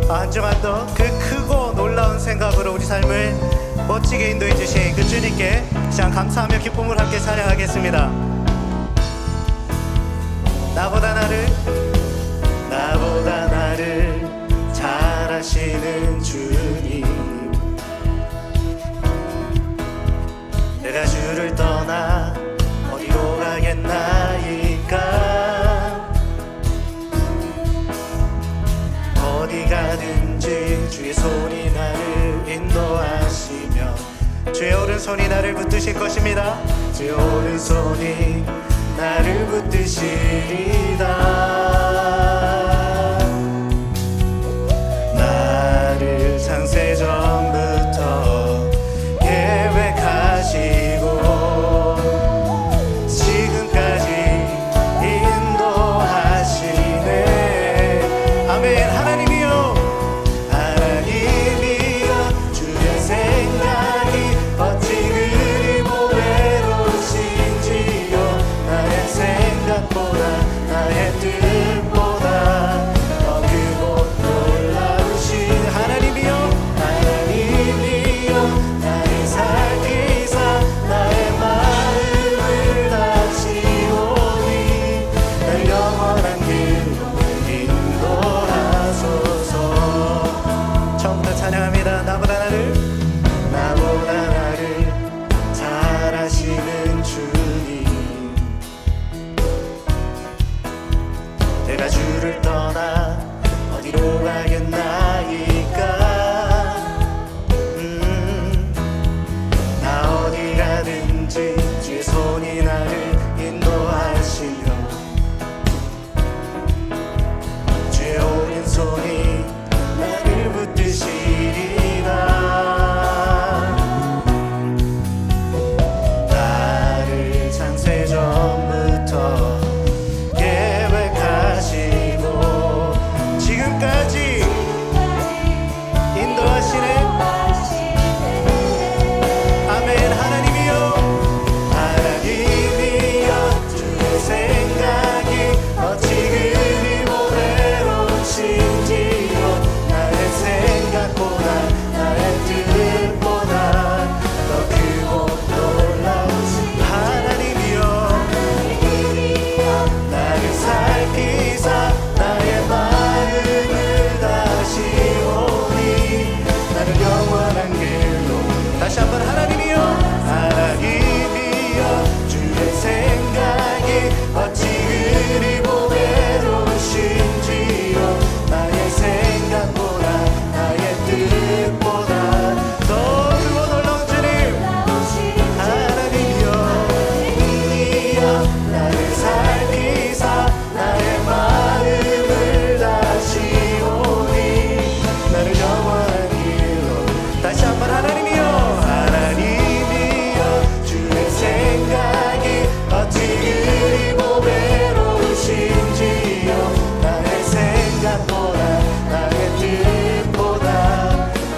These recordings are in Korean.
한 주간 더 그 크고 놀라운 생각으로 우리 삶을 멋지게 인도해 주신 그 주님께 시간 감사하며 기쁨을 함께 찬양하겠습니다. 나보다 나를 잘 아시는 주님, 내가 주를 떠나 어디로 가겠나이까. 어디 가든지 주의 손이 나를 인도하시며 주의 오른손이 나를 붙드실 것입니다. 주의 오른손이 나를 붙드시리다. 나를 창세전부터 계획하시고 지금까지 인도하시네. 아멘. 하나님이여 주의 생각이 어찌 그리 보배로우신지요. 나의 생각보다 나의 뜻보다 더 크고 놀라우신 하나님이여 나를 살피사 나의 마음을 다시오니 날 영원한 길로 인도하소서. 처음부터 찬양합니다. 나보다 나를 잘 아시는 주님, 내가 주를 떠나 어디로 가겠나이까. 나 어디 가든지 주의 손이 나를 인도하시며 주의 오른손이 나를 붙드시리라. 나를 창세전부터 계획하시고 지금까지 인도하시네. 아멘. 하나님이여 주의 생각이 어찌 그리 보배로우신지요. 나의 생각보다 나의 뜻보다 더 크고 놀라우신 하나님이여 나를 살피사 나의 마음을 다시오니 나를 영원한 길로. 다시 한번 하나님이여 주의 생각이 어찌 그리 보배로우신지요. 나의 생각보다 나의 뜻보다 더 크고 놀라운 주님 하나님이여 나를 살피사 나의 마음을 다시오니 나를 영원한 길로. 다시 한번 하나님이여 주의 생각이 어찌 그리 보배로우신지요. 나의 생각보다 나의 뜻보다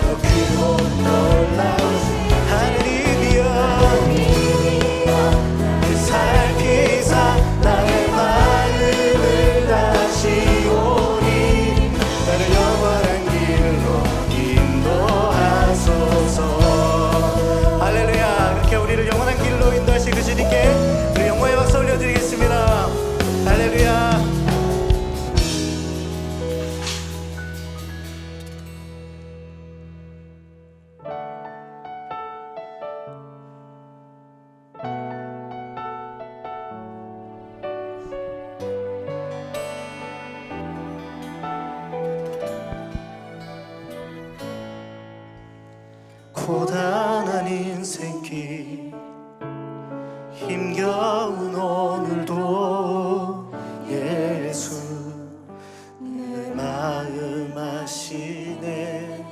더 크고 놀라우신 하나님이여 살피사 나의 마음을 다시오니 나를 영원한 길로 인도하소서. 할렐루야. 그렇게 우리를 영원한 길로 인도하신 그 주님께 우리 영광의 박수 올려드리겠습니다. 할렐루야. 고단한 인생길 힘겨운 오늘도 예수 내 마음 아시네.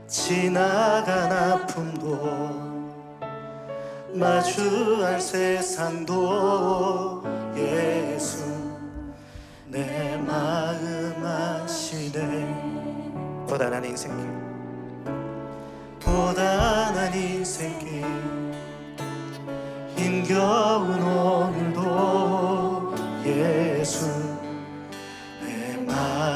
지나간 아픔도 마주할 세상도 예수 내 마음 아시네. 고단한 인생길 힘겨운 오늘도 예수 내 마음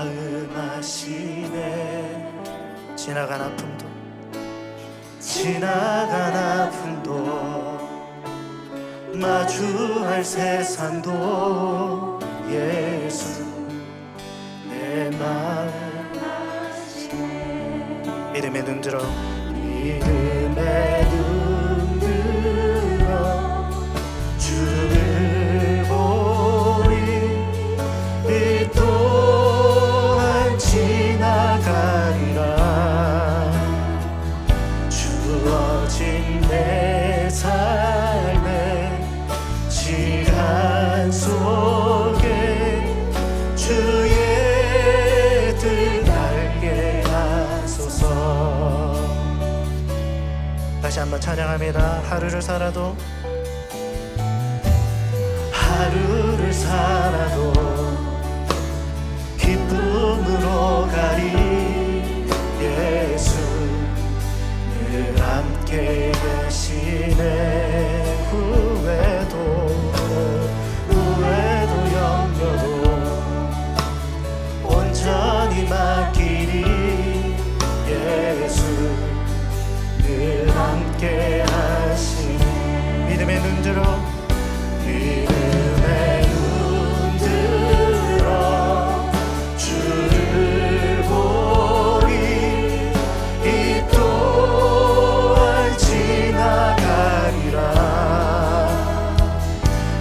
마주할 세상도 예수 내 마음 믿음의 눈 들어 믿음의 눈 들어 주를 보리 이 또한 지나가리라 주어진 내 삶의 시간 속에 주의 뜻 알게 하소서. 다시 한번 찬양합니다. 하루를 살아도 기쁨으로 가리 예수 늘 함께 계시네 후회도 염려도 온전히 맡기리 예수 늘 함께 하시네 믿음의 눈 들어 믿음의 눈 들어 주를 보리 이 또한 지나가리라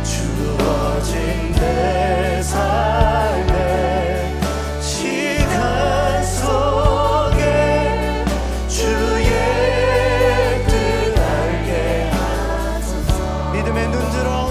주어진 내 삶의 시간 속에 주의 뜻 알게 하소서. 믿음의 눈 들어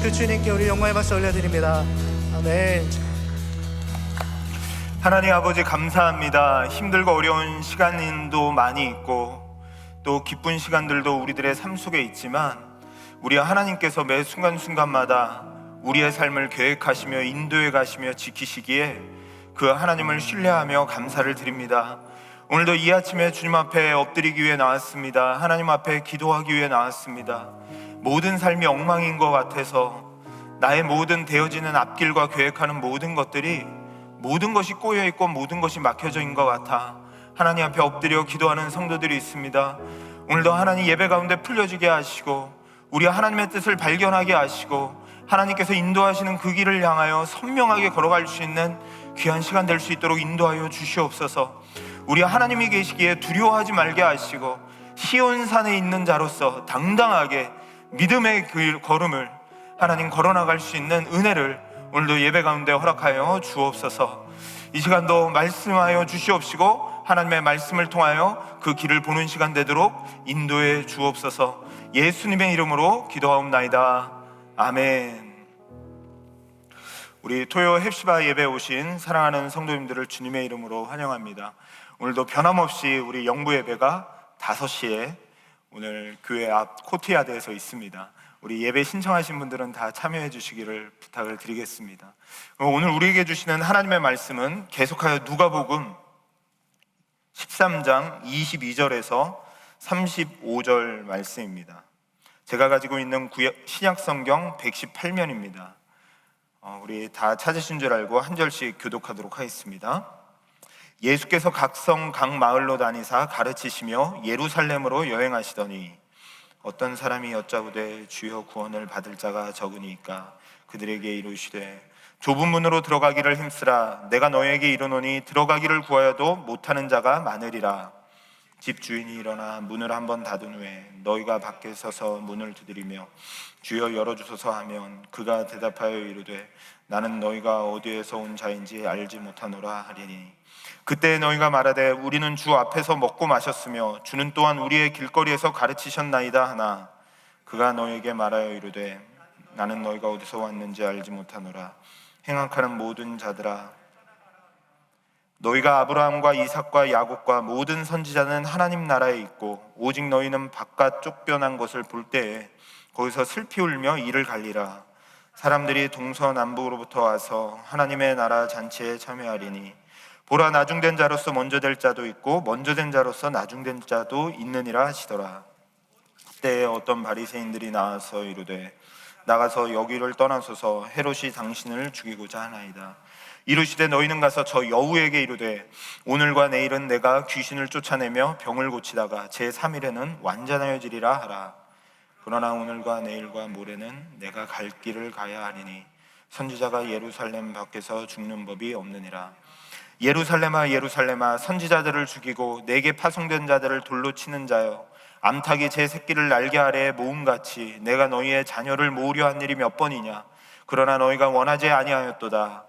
그 주님께 우리 영광의 박수 올려드립니다. 아멘. 하나님 아버지 감사합니다. 힘들고 어려운 시간도 많이 있고 또 기쁜 시간들도 우리들의 삶 속에 있지만 우리 하나님께서 매 순간순간마다 우리의 삶을 계획하시며 인도해 가시며 지키시기에 그 하나님을 신뢰하며 감사를 드립니다. 오늘도 이 아침에 주님 앞에 엎드리기 위해 나왔습니다. 하나님 앞에 기도하기 위해 나왔습니다. 모든 삶이 엉망인 것 같아서 나의 모든 되어지는 앞길과 계획하는 모든 것들이 모든 것이 꼬여있고 모든 것이 막혀져 있는 것 같아 하나님 앞에 엎드려 기도하는 성도들이 있습니다. 오늘도 하나님 예배 가운데 풀려지게 하시고 우리 하나님의 뜻을 발견하게 하시고 하나님께서 인도하시는 그 길을 향하여 선명하게 걸어갈 수 있는 귀한 시간 될 수 있도록 인도하여 주시옵소서. 우리 하나님이 계시기에 두려워하지 말게 하시고 시온산에 있는 자로서 당당하게 믿음의 그 걸음을 하나님 걸어나갈 수 있는 은혜를 오늘도 예배 가운데 허락하여 주옵소서. 이 시간도 말씀하여 주시옵시고 하나님의 말씀을 통하여 그 길을 보는 시간 되도록 인도해 주옵소서. 예수님의 이름으로 기도하옵나이다. 아멘. 우리 토요 헵시바 예배에 오신 사랑하는 성도님들을 주님의 이름으로 환영합니다. 오늘도 변함없이 우리 영부 예배가 5시에 오늘 교회 앞 코트야드에서 있습니다. 우리 예배 신청하신 분들은 다 참여해 주시기를 부탁을 드리겠습니다. 오늘 우리에게 주시는 하나님의 말씀은 계속하여 누가복음 13장 22절에서 35절 말씀입니다. 제가 가지고 있는 신약성경 118면입니다. 우리 다 찾으신 줄 알고 한 절씩 교독하도록 하겠습니다. 예수께서 각 성 각 마을로 다니사 가르치시며 예루살렘으로 여행하시더니 어떤 사람이 여짜오되 주여 구원을 받을 자가 적으니까 그들에게 이르시되 좁은 문으로 들어가기를 힘쓰라. 내가 너에게 이르노니 들어가기를 구하여도 못하는 자가 많으리라. 집 주인이 일어나 문을 한번 닫은 후에 너희가 밖에 서서 문을 두드리며 주여 열어주소서 하면 그가 대답하여 이르되 나는 너희가 어디에서 온 자인지 알지 못하노라 하리니 그때 너희가 말하되 우리는 주 앞에서 먹고 마셨으며 주는 또한 우리의 길거리에서 가르치셨나이다 하나 그가 너희에게 말하여 이르되 나는 너희가 어디서 왔는지 알지 못하노라. 행악하는 모든 자들아, 너희가 아브라함과 이삭과 야곱과 모든 선지자는 하나님 나라에 있고 오직 너희는 바깥 쫓겨난 것을 볼 때에 거기서 슬피 울며 이를 갈리라. 사람들이 동서남북으로부터 와서 하나님의 나라 잔치에 참여하리니 보라, 나중된 자로서 먼저 될 자도 있고 먼저 된 자로서 나중된 자도 있느니라 하시더라. 그때 어떤 바리새인들이 나와서 이르되 나가서 여기를 떠나소서 헤롯이 당신을 죽이고자 하나이다. 이르시되 너희는 가서 저 여우에게 이르되 오늘과 내일은 내가 귀신을 쫓아내며 병을 고치다가 제3일에는 완전하여지리라 하라. 그러나 오늘과 내일과 모레는 내가 갈 길을 가야 하리니 선지자가 예루살렘 밖에서 죽는 법이 없느니라. 예루살렘아 예루살렘아 선지자들을 죽이고 내게 파송된 자들을 돌로 치는 자여, 암탉이 제 새끼를 날개 아래에 모음같이 내가 너희의 자녀를 모으려 한 일이 몇 번이냐. 그러나 너희가 원하지 아니하였도다.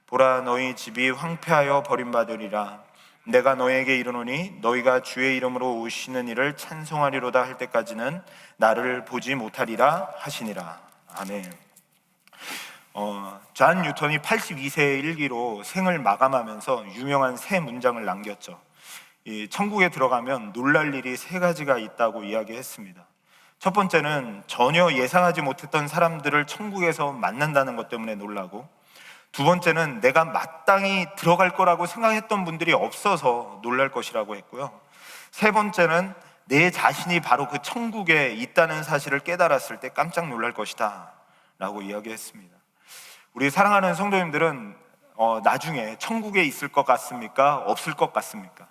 보라, 너희 집이 황폐하여 버림받으리라. 내가 너희에게 이르노니 너희가 주의 이름으로 오시는 이를 찬송하리로다 할 때까지는 나를 보지 못하리라 하시니라. 아멘. 존 뉴턴이 82세의 일기로 생을 마감하면서 유명한 세 문장을 남겼죠. 이 천국에 들어가면 놀랄 일이 3가지가 있다고 이야기했습니다. 첫 번째는 전혀 예상하지 못했던 사람들을 천국에서 만난다는 것 때문에 놀라고, 두 번째는 내가 마땅히 들어갈 거라고 생각했던 분들이 없어서 놀랄 것이라고 했고요. 세 번째는 내 자신이 바로 그 천국에 있다는 사실을 깨달았을 때 깜짝 놀랄 것이다 라고 이야기했습니다. 우리 사랑하는 성도님들은 나중에 천국에 있을 것 같습니까? 없을 것 같습니까?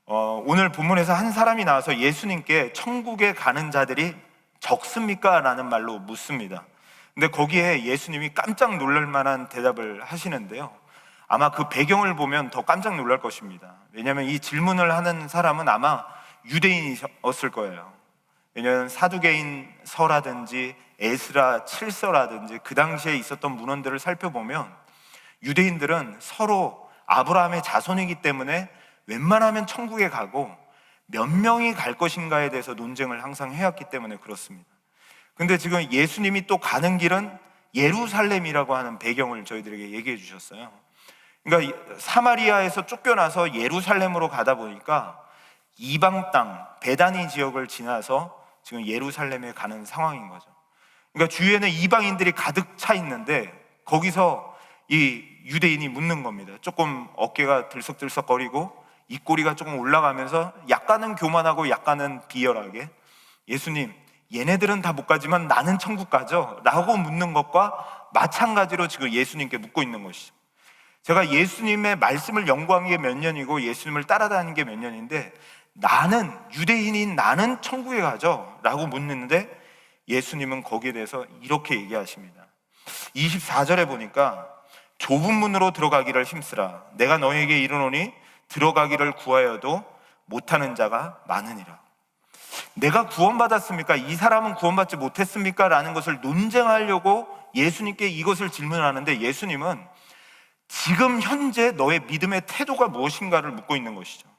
오늘 본문에서 한 사람이 나와서 예수님께 천국에 가는 자들이 적습니까? 라는 말로 묻습니다. 근데 거기에 예수님이 깜짝 놀랄 만한 대답을 하시는데요, 아마 그 배경을 보면 더 깜짝 놀랄 것입니다. 왜냐하면 이 질문을 하는 사람은 아마 유대인이었을 거예요. 왜냐하면 사두개인 서라든지 에스라 7서라든지 그 당시에 있었던 문헌들을 살펴보면 유대인들은 서로 아브라함의 자손이기 때문에 웬만하면 천국에 가고 몇 명이 갈 것인가에 대해서 논쟁을 항상 해왔기 때문에 그렇습니다. 근데 지금 예수님이 또 가는 길은 예루살렘이라고 하는 배경을 저희들에게 얘기해 주셨어요. 그러니까 사마리아에서 쫓겨나서 예루살렘으로 가다 보니까 이방 땅 베다니 지역을 지나서 지금 예루살렘에 가는 상황인 거죠. 그러니까 주위에는 이방인들이 가득 차 있는데 거기서 이 유대인이 묻는 겁니다. 조금 어깨가 들썩들썩거리고 입꼬리가 조금 올라가면서 약간은 교만하고 약간은 비열하게, 예수님, 얘네들은 다 못 가지만 나는 천국 가죠? 라고 묻는 것과 마찬가지로 지금 예수님께 묻고 있는 것이죠. 제가 예수님의 말씀을 연구한 게 몇 년이고 예수님을 따라다니는 게 몇 년인데, 나는 유대인인 나는 천국에 가죠? 라고 묻는데 예수님은 거기에 대해서 이렇게 얘기하십니다. 24절에 보니까 좁은 문으로 들어가기를 힘쓰라. 내가 너희에게 이르노니 들어가기를 구하여도 못하는 자가 많으니라. 내가 구원받았습니까? 이 사람은 구원받지 못했습니까? 라는 것을 논쟁하려고 예수님께 이것을 질문하는데, 예수님은 지금 현재 너의 믿음의 태도가 무엇인가를 묻고 있는 것이죠.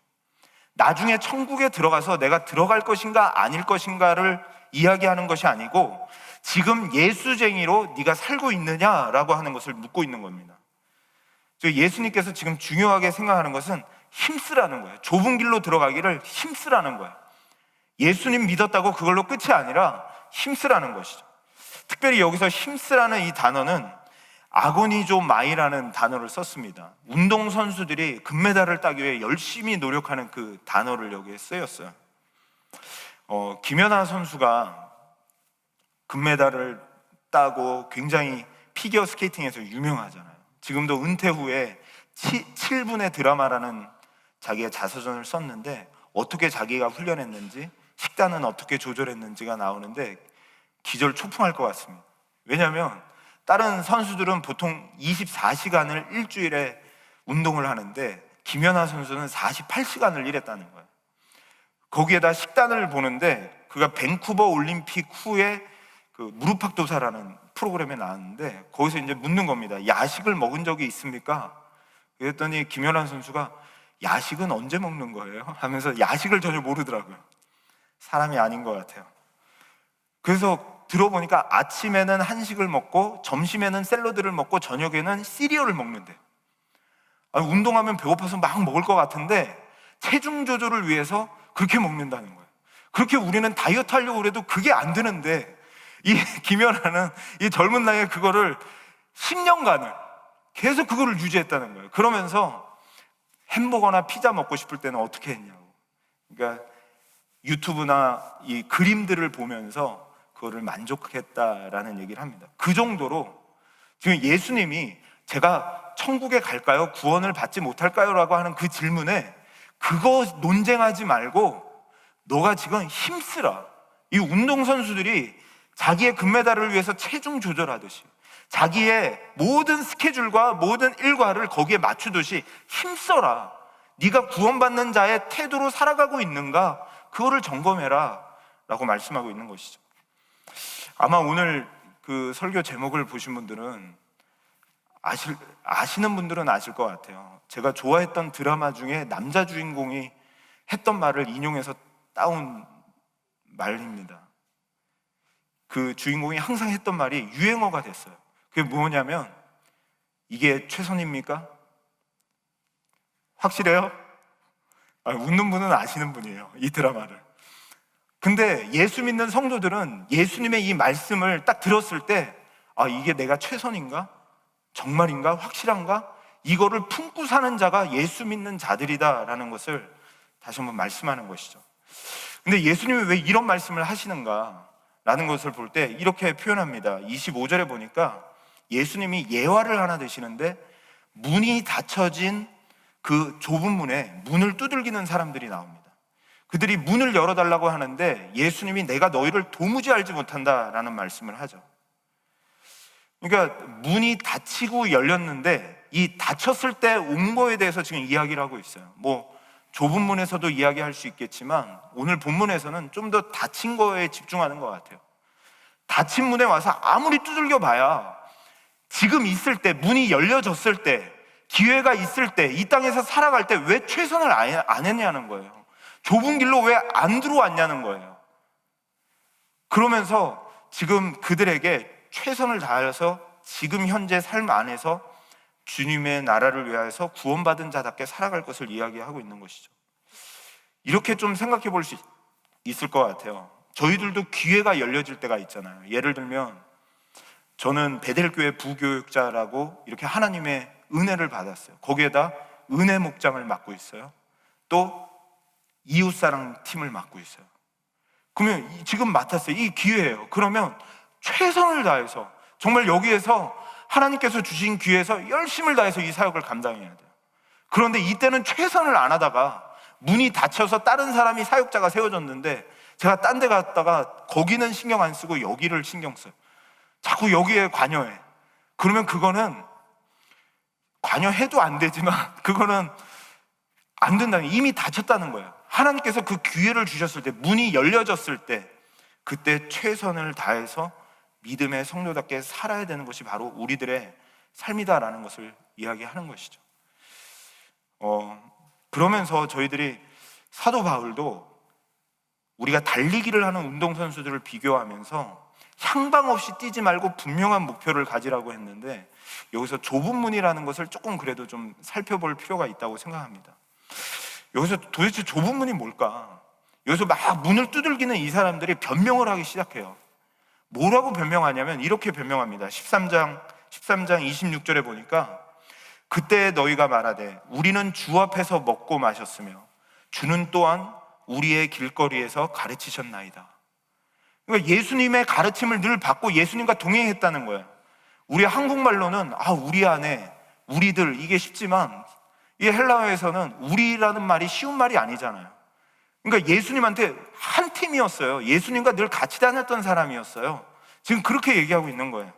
나중에 천국에 들어가서 내가 들어갈 것인가 아닐 것인가를 이야기하는 것이 아니고, 지금 예수쟁이로 네가 살고 있느냐라고 하는 것을 묻고 있는 겁니다. 예수님께서 지금 중요하게 생각하는 것은 힘쓰라는 거예요. 좁은 길로 들어가기를 힘쓰라는 거예요. 예수님 믿었다고 그걸로 끝이 아니라 힘쓰라는 것이죠. 특별히 여기서 힘쓰라는 이 단어는 아고니조 마이라는 단어를 썼습니다. 운동선수들이 금메달을 따기 위해 열심히 노력하는 그 단어를 여기에 쓰였어요. 김연아 선수가 금메달을 따고 굉장히 피겨 스케이팅에서 유명하잖아요. 지금도 은퇴 후에 7분의 드라마라는 자기의 자서전을 썼는데, 어떻게 자기가 훈련했는지, 식단은 어떻게 조절했는지가 나오는데 기절 초풍할 것 같습니다. 왜냐하면 다른 선수들은 보통 24시간을 일주일에 운동을 하는데 김연아 선수는 48시간을 일했다는 거예요. 거기에다 식단을 보는데, 그가 밴쿠버 올림픽 후에 그 무릎팍도사라는 프로그램에 나왔는데, 거기서 이제 묻는 겁니다. 야식을 먹은 적이 있습니까? 그랬더니 김연아 선수가 야식은 언제 먹는 거예요? 하면서 야식을 전혀 모르더라고요. 사람이 아닌 것 같아요. 그래서 들어보니까 아침에는 한식을 먹고, 점심에는 샐러드를 먹고, 저녁에는 시리얼을 먹는데, 운동하면 배고파서 막 먹을 것 같은데 체중 조절을 위해서 그렇게 먹는다는 거예요. 그렇게 우리는 다이어트 하려고 그래도 그게 안 되는데, 이 김연아는 이 젊은 나이에 그거를 10년간을 계속 그거를 유지했다는 거예요. 그러면서 햄버거나 피자 먹고 싶을 때는 어떻게 했냐고. 그러니까 유튜브나 이 그림들을 보면서 그거를 만족했다라는 얘기를 합니다. 그 정도로 지금 예수님이 제가 천국에 갈까요? 구원을 받지 못할까요? 라고 하는 그 질문에 그거 논쟁하지 말고 너가 지금 힘쓰라. 이 운동선수들이 자기의 금메달을 위해서 체중 조절하듯이 자기의 모든 스케줄과 모든 일과를 거기에 맞추듯이 힘써라. 네가 구원받는 자의 태도로 살아가고 있는가? 그거를 점검해라 라고 말씀하고 있는 것이죠. 아마 오늘 그 설교 제목을 보신 분들은 아시는 분들은 아실 것 같아요. 제가 좋아했던 드라마 중에 남자 주인공이 했던 말을 인용해서 따온 말입니다. 그 주인공이 항상 했던 말이 유행어가 됐어요. 그게 뭐냐면, 이게 최선입니까? 확실해요? 웃는 분은 아시는 분이에요, 이 드라마를. 근데 예수 믿는 성도들은 예수님의 이 말씀을 딱 들었을 때, 이게 내가 최선인가? 정말인가? 확실한가? 이거를 품고 사는 자가 예수 믿는 자들이다라는 것을 다시 한번 말씀하는 것이죠. 근데 예수님이 왜 이런 말씀을 하시는가? 라는 것을 볼 때 이렇게 표현합니다. 25절에 보니까 예수님이 예화를 하나 드시는데, 문이 닫혀진 그 좁은 문에 문을 두들기는 사람들이 나옵니다. 그들이 문을 열어달라고 하는데 예수님이 내가 너희를 도무지 알지 못한다라는 말씀을 하죠. 그러니까 문이 닫히고 열렸는데, 이 닫혔을 때 온 거에 대해서 지금 이야기를 하고 있어요. 좁은 문에서도 이야기할 수 있겠지만 오늘 본문에서는 좀 더 닫힌 거에 집중하는 것 같아요. 닫힌 문에 와서 아무리 두들겨 봐야 지금 있을 때, 문이 열려졌을 때, 기회가 있을 때, 이 땅에서 살아갈 때 왜 최선을 안 했냐는 거예요. 좁은 길로 왜 안 들어왔냐는 거예요. 그러면서 지금 그들에게 최선을 다해서 지금 현재 삶 안에서 주님의 나라를 위하여서 구원받은 자답게 살아갈 것을 이야기하고 있는 것이죠. 이렇게 좀 생각해 볼 수 있을 것 같아요. 저희들도 기회가 열려질 때가 있잖아요. 예를 들면 저는 베델교회 부교육자라고 이렇게 하나님의 은혜를 받았어요. 거기에다 은혜 목장을 맡고 있어요. 또 이웃사랑 팀을 맡고 있어요. 그러면 지금 맡았어요. 이 기회예요. 그러면 최선을 다해서, 정말 여기에서 하나님께서 주신 기회에서 열심을 다해서 이 사역을 감당해야 돼요. 그런데 이때는 최선을 안 하다가 문이 닫혀서 다른 사람이 사역자가 세워졌는데, 제가 딴 데 갔다가 거기는 신경 안 쓰고 여기를 신경 써요. 자꾸 여기에 관여해. 그러면 그거는 관여해도 안 되지만 그거는 안 된다는, 이미 닫혔다는 거예요. 하나님께서 그 기회를 주셨을 때, 문이 열려졌을 때, 그때 최선을 다해서 믿음의 성도답게 살아야 되는 것이 바로 우리들의 삶이다라는 것을 이야기하는 것이죠. 그러면서 저희들이 사도 바울도 우리가 달리기를 하는 운동선수들을 비교하면서 향방 없이 뛰지 말고 분명한 목표를 가지라고 했는데, 여기서 좁은 문이라는 것을 조금 그래도 좀 살펴볼 필요가 있다고 생각합니다. 여기서 도대체 좁은 문이 뭘까? 여기서 막 문을 두들기는 이 사람들이 변명을 하기 시작해요. 뭐라고 변명하냐면 이렇게 변명합니다. 13장 26절에 보니까, 그때 너희가 말하되 우리는 주 앞에서 먹고 마셨으며 주는 또한 우리의 길거리에서 가르치셨나이다. 그러니까 예수님의 가르침을 늘 받고 예수님과 동행했다는 거예요. 우리 한국말로는 우리 안에, 우리들, 이게 쉽지만 이 헬라어에서는 우리라는 말이 쉬운 말이 아니잖아요. 그러니까 예수님한테 한 팀이었어요. 예수님과 늘 같이 다녔던 사람이었어요. 지금 그렇게 얘기하고 있는 거예요.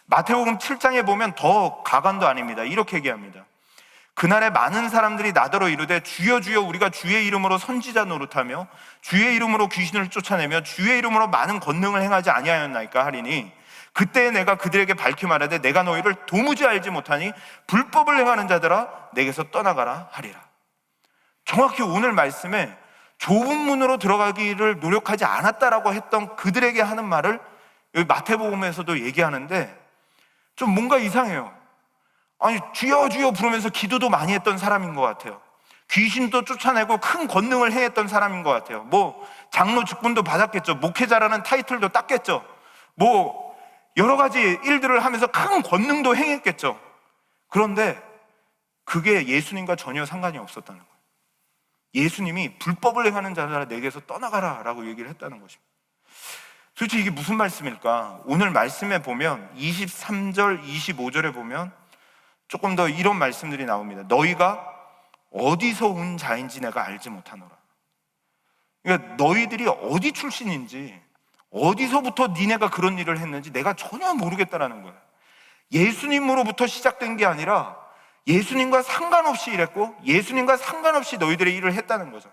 마태복음 7장에 보면 더 가관도 아닙니다. 이렇게 얘기합니다. 그날에 많은 사람들이 나더러 이르되 주여 주여 우리가 주의 이름으로 선지자 노릇하며 주의 이름으로 귀신을 쫓아내며 주의 이름으로 많은 권능을 행하지 아니하였나이까 하리니, 그때 내가 그들에게 밝히 말하되 내가 너희를 도무지 알지 못하니 불법을 행하는 자들아 내게서 떠나가라 하리라. 정확히 오늘 말씀에 좁은 문으로 들어가기를 노력하지 않았다라고 했던 그들에게 하는 말을 여기 마태복음에서도 얘기하는데 좀 뭔가 이상해요. 아니, 주여 주여 부르면서 기도도 많이 했던 사람인 것 같아요. 귀신도 쫓아내고 큰 권능을 행했던 사람인 것 같아요. 뭐 장로 직분도 받았겠죠. 목회자라는 타이틀도 땄겠죠. 뭐 여러 가지 일들을 하면서 큰 권능도 행했겠죠. 그런데 그게 예수님과 전혀 상관이 없었다는 거예요. 예수님이 불법을 행하는 자들아 내게서 떠나가라 라고 얘기를 했다는 것입니다. 도대체 이게 무슨 말씀일까? 오늘 말씀에 보면 23절, 25절에 보면 조금 더 이런 말씀들이 나옵니다. 너희가 어디서 온 자인지 내가 알지 못하노라. 그러니까 너희들이 어디 출신인지, 어디서부터 니네가 그런 일을 했는지 내가 전혀 모르겠다라는 거예요. 예수님으로부터 시작된 게 아니라 예수님과 상관없이 일했고 예수님과 상관없이 너희들의 일을 했다는 거죠.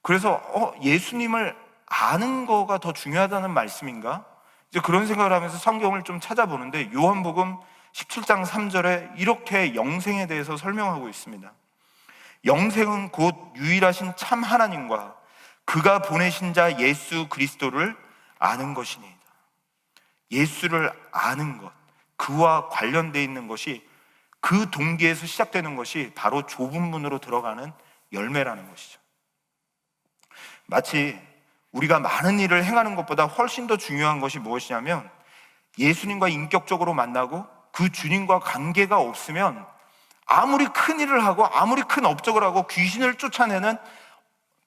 그래서 예수님을 아는 거가 더 중요하다는 말씀인가? 이제 그런 생각을 하면서 성경을 좀 찾아보는데, 요한복음 17장 3절에 이렇게 영생에 대해서 설명하고 있습니다. 영생은 곧 유일하신 참 하나님과 그가 보내신 자 예수 그리스도를 아는 것이니이다. 예수를 아는 것, 그와 관련되어 있는 것이, 그 동기에서 시작되는 것이 바로 좁은 문으로 들어가는 열매라는 것이죠. 마치 우리가 많은 일을 행하는 것보다 훨씬 더 중요한 것이 무엇이냐면, 예수님과 인격적으로 만나고 그 주님과 관계가 없으면 아무리 큰 일을 하고 아무리 큰 업적을 하고 귀신을 쫓아내는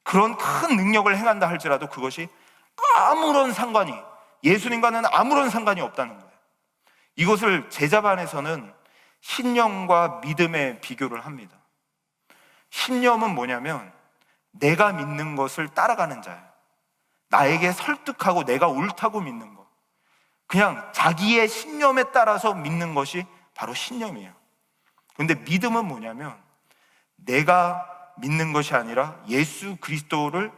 그런 큰 능력을 행한다 할지라도 그것이 아무런 상관이, 예수님과는 아무런 상관이 없다는 거예요. 이것을 제자반에서는 신념과 믿음의 비교를 합니다. 신념은 뭐냐면 내가 믿는 것을 따라가는 자예요. 나에게 설득하고 내가 옳다고 믿는 것, 그냥 자기의 신념에 따라서 믿는 것이 바로 신념이에요. 그런데 믿음은 뭐냐면 내가 믿는 것이 아니라 예수 그리스도를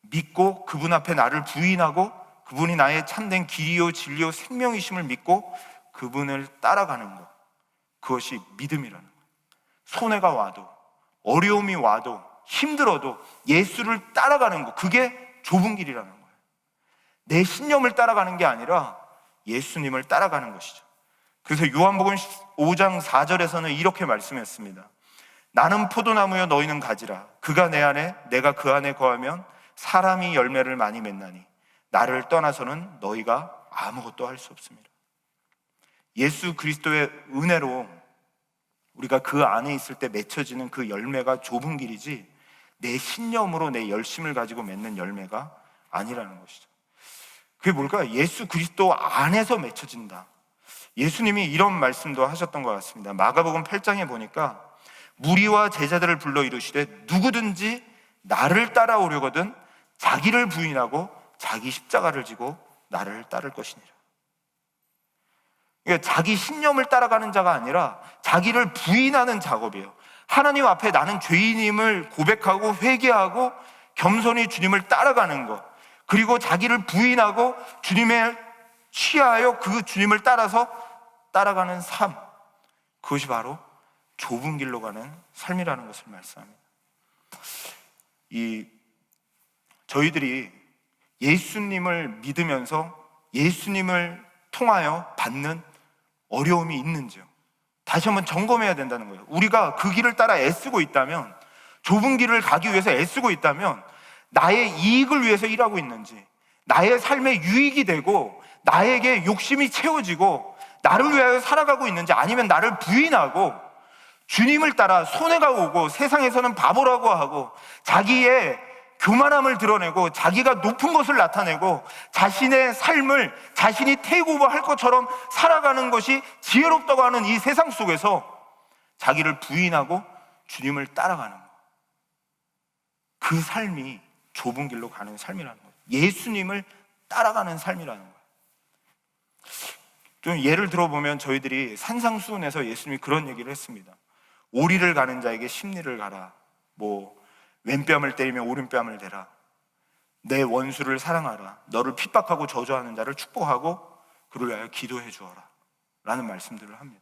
믿고 그분 앞에 나를 부인하고 그분이 나의 참된 길이요 진리요 생명이심을 믿고 그분을 따라가는 것, 그것이 믿음이라는 거예요. 손해가 와도 어려움이 와도 힘들어도 예수를 따라가는 것, 그게 좁은 길이라는 거예요. 내 신념을 따라가는 게 아니라 예수님을 따라가는 것이죠. 그래서 요한복음 5장 4절에서는 이렇게 말씀했습니다. 나는 포도나무여 너희는 가지라. 그가 내 안에 내가 그 안에 거하면 사람이 열매를 많이 맺나니 나를 떠나서는 너희가 아무것도 할 수 없습니다. 예수 그리스도의 은혜로 우리가 그 안에 있을 때 맺혀지는 그 열매가 좁은 길이지, 내 신념으로 내 열심을 가지고 맺는 열매가 아니라는 것이죠. 그게 뭘까요? 예수 그리스도 안에서 맺혀진다. 예수님이 이런 말씀도 하셨던 것 같습니다. 마가복음 8장에 보니까 무리와 제자들을 불러 이르시되 누구든지 나를 따라오려거든 자기를 부인하고 자기 십자가를 지고 나를 따를 것이니라. 그러니까 자기 신념을 따라가는 자가 아니라 자기를 부인하는 작업이에요. 하나님 앞에 나는 죄인임을 고백하고 회개하고 겸손히 주님을 따라가는 것, 그리고 자기를 부인하고 주님에 취하여 그 주님을 따라서 따라가는 삶, 그것이 바로 좁은 길로 가는 삶이라는 것을 말씀합니다. 저희들이 예수님을 믿으면서 예수님을 통하여 받는 어려움이 있는지요, 다시 한번 점검해야 된다는 거예요. 우리가 그 길을 따라 애쓰고 있다면, 좁은 길을 가기 위해서 애쓰고 있다면 나의 이익을 위해서 일하고 있는지, 나의 삶에 유익이 되고 나에게 욕심이 채워지고 나를 위하여 살아가고 있는지, 아니면 나를 부인하고 주님을 따라 손해가 오고 세상에서는 바보라고 하고 자기의 교만함을 드러내고 자기가 높은 것을 나타내고 자신의 삶을 자신이 테이크오버할 것처럼 살아가는 것이 지혜롭다고 하는 이 세상 속에서 자기를 부인하고 주님을 따라가는 것, 그 삶이 좁은 길로 가는 삶이라는 거예요. 예수님을 따라가는 삶이라는 거예요. 좀 예를 들어보면 저희들이 산상수훈에서 예수님이 그런 얘기를 했습니다. 오리를 가는 자에게 십리를 가라, 왼뺨을 때리면 오른뺨을 대라, 내 원수를 사랑하라, 너를 핍박하고 저주하는 자를 축복하고 그를 위하여 기도해 주어라 라는 말씀들을 합니다.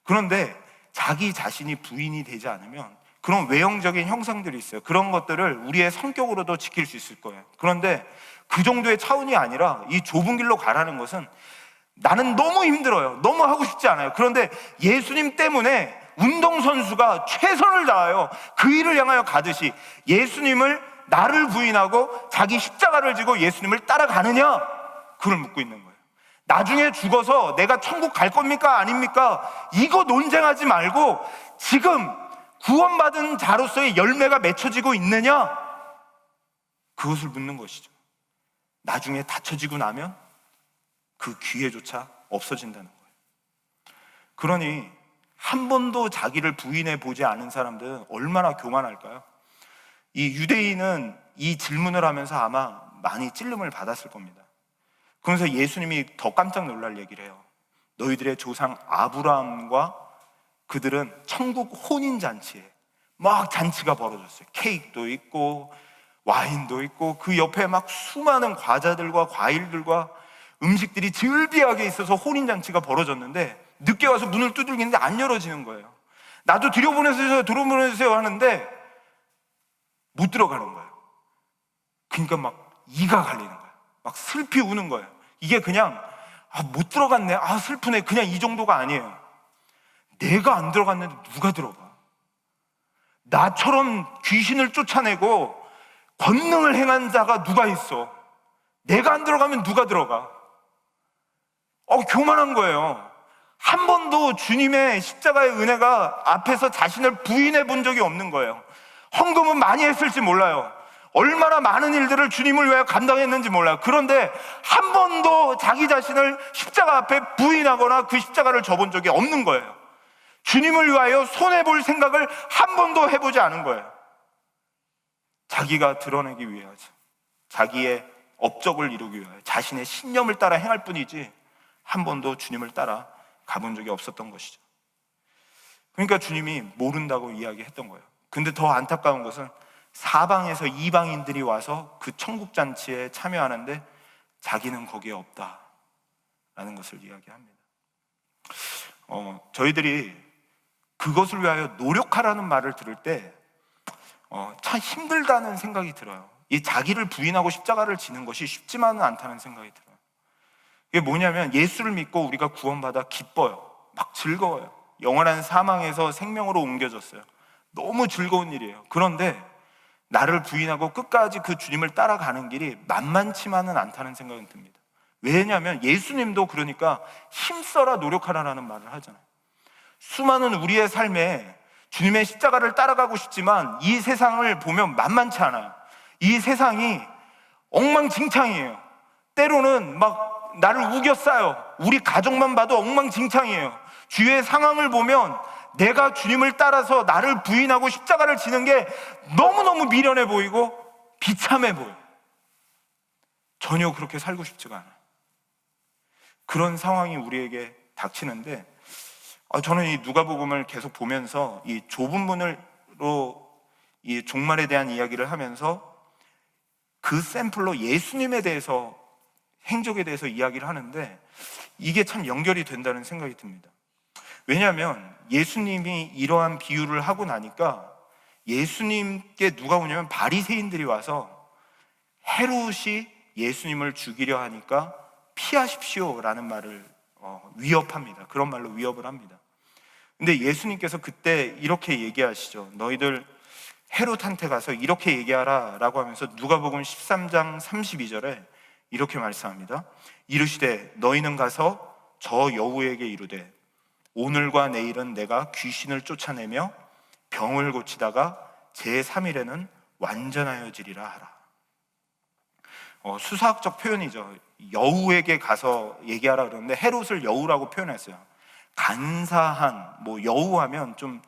그런데 자기 자신이 부인이 되지 않으면 그런 외형적인 형상들이 있어요. 그런 것들을 우리의 성격으로도 지킬 수 있을 거예요. 그런데 그 정도의 차원이 아니라 이 좁은 길로 가라는 것은, 나는 너무 힘들어요, 너무 하고 싶지 않아요, 그런데 예수님 때문에 운동선수가 최선을 다하여 그 일을 향하여 가듯이 예수님을, 나를 부인하고 자기 십자가를 지고 예수님을 따라가느냐, 그걸 묻고 있는 거예요. 나중에 죽어서 내가 천국 갈 겁니까 아닙니까, 이거 논쟁하지 말고 지금 구원받은 자로서의 열매가 맺혀지고 있느냐, 그것을 묻는 것이죠. 나중에 닫혀지고 나면 그 기회조차 없어진다는 거예요. 그러니 한 번도 자기를 부인해 보지 않은 사람들은 얼마나 교만할까요? 이 유대인은 이 질문을 하면서 아마 많이 찔림을 받았을 겁니다. 그러면서 예수님이 더 깜짝 놀랄 얘기를 해요. 너희들의 조상 아브라함과 그들은 천국 혼인잔치에 막 잔치가 벌어졌어요. 케이크도 있고 와인도 있고 그 옆에 막 수많은 과자들과 과일들과 음식들이 즐비하게 있어서 혼인잔치가 벌어졌는데, 늦게 와서 문을 두들기는데 안 열어지는 거예요. 나도 들여보내주세요, 들어보내주세요 하는데 못 들어가는 거예요. 그러니까 막 이가 갈리는 거예요. 막 슬피 우는 거예요. 이게 그냥 못 들어갔네, 슬프네, 그냥 이 정도가 아니에요. 내가 안 들어갔는데 누가 들어가? 나처럼 귀신을 쫓아내고 권능을 행한 자가 누가 있어? 내가 안 들어가면 누가 들어가? 교만한 거예요. 한 번도 주님의 십자가의 은혜가 앞에서 자신을 부인해 본 적이 없는 거예요. 헌금은 많이 했을지 몰라요. 얼마나 많은 일들을 주님을 위해 감당했는지 몰라요. 그런데 한 번도 자기 자신을 십자가 앞에 부인하거나 그 십자가를 져본 적이 없는 거예요. 주님을 위하여 손해볼 생각을 한 번도 해보지 않은 거예요. 자기가 드러내기 위하죠. 자기의 업적을 이루기 위하여 자신의 신념을 따라 행할 뿐이지 한 번도 주님을 따라 가본 적이 없었던 것이죠. 그러니까 주님이 모른다고 이야기했던 거예요. 근데 더 안타까운 것은 사방에서 이방인들이 와서 그 천국잔치에 참여하는데 자기는 거기에 없다라는 것을 이야기합니다. 저희들이 그것을 위하여 노력하라는 말을 들을 때 참 힘들다는 생각이 들어요. 이 자기를 부인하고 십자가를 지는 것이 쉽지만은 않다는 생각이 들어요. 이게 뭐냐면, 예수를 믿고 우리가 구원받아 기뻐요. 막 즐거워요. 영원한 사망에서 생명으로 옮겨졌어요. 너무 즐거운 일이에요. 그런데 나를 부인하고 끝까지 그 주님을 따라가는 길이 만만치만은 않다는 생각이 듭니다. 왜냐하면 예수님도 그러니까 힘써라 노력하라라는 말을 하잖아요. 수많은 우리의 삶에 주님의 십자가를 따라가고 싶지만 이 세상을 보면 만만치 않아요. 이 세상이 엉망진창이에요. 때로는 막 나를 우겨싸요. 우리 가족만 봐도 엉망진창이에요. 주위의 상황을 보면 내가 주님을 따라서 나를 부인하고 십자가를 지는 게 너무너무 미련해 보이고 비참해 보여요. 전혀 그렇게 살고 싶지가 않아요. 그런 상황이 우리에게 닥치는데 저는 이 누가복음을 계속 보면서 이 좁은 문으로 이 종말에 대한 이야기를 하면서 그 샘플로 예수님에 대해서, 행적에 대해서 이야기를 하는데 이게 참 연결이 된다는 생각이 듭니다. 왜냐하면 예수님이 이러한 비유를 하고 나니까 예수님께 누가 오냐면 바리새인들이 와서 헤롯이 예수님을 죽이려 하니까 피하십시오라는 말을 위협합니다. 그런 말로 위협을 합니다. 근데 예수님께서 그때 이렇게 얘기하시죠. 너희들 헤롯한테 가서 이렇게 얘기하라 라고 하면서 누가복음 13장 32절에 이렇게 말씀합니다. 이르시되 너희는 가서 저 여우에게 이르되 오늘과 내일은 내가 귀신을 쫓아내며 병을 고치다가 제3일에는 완전하여지리라 하라. 수사학적 표현이죠. 여우에게 가서 얘기하라 그러는데 헤롯을 여우라고 표현했어요. 간사한, 여우하면 좀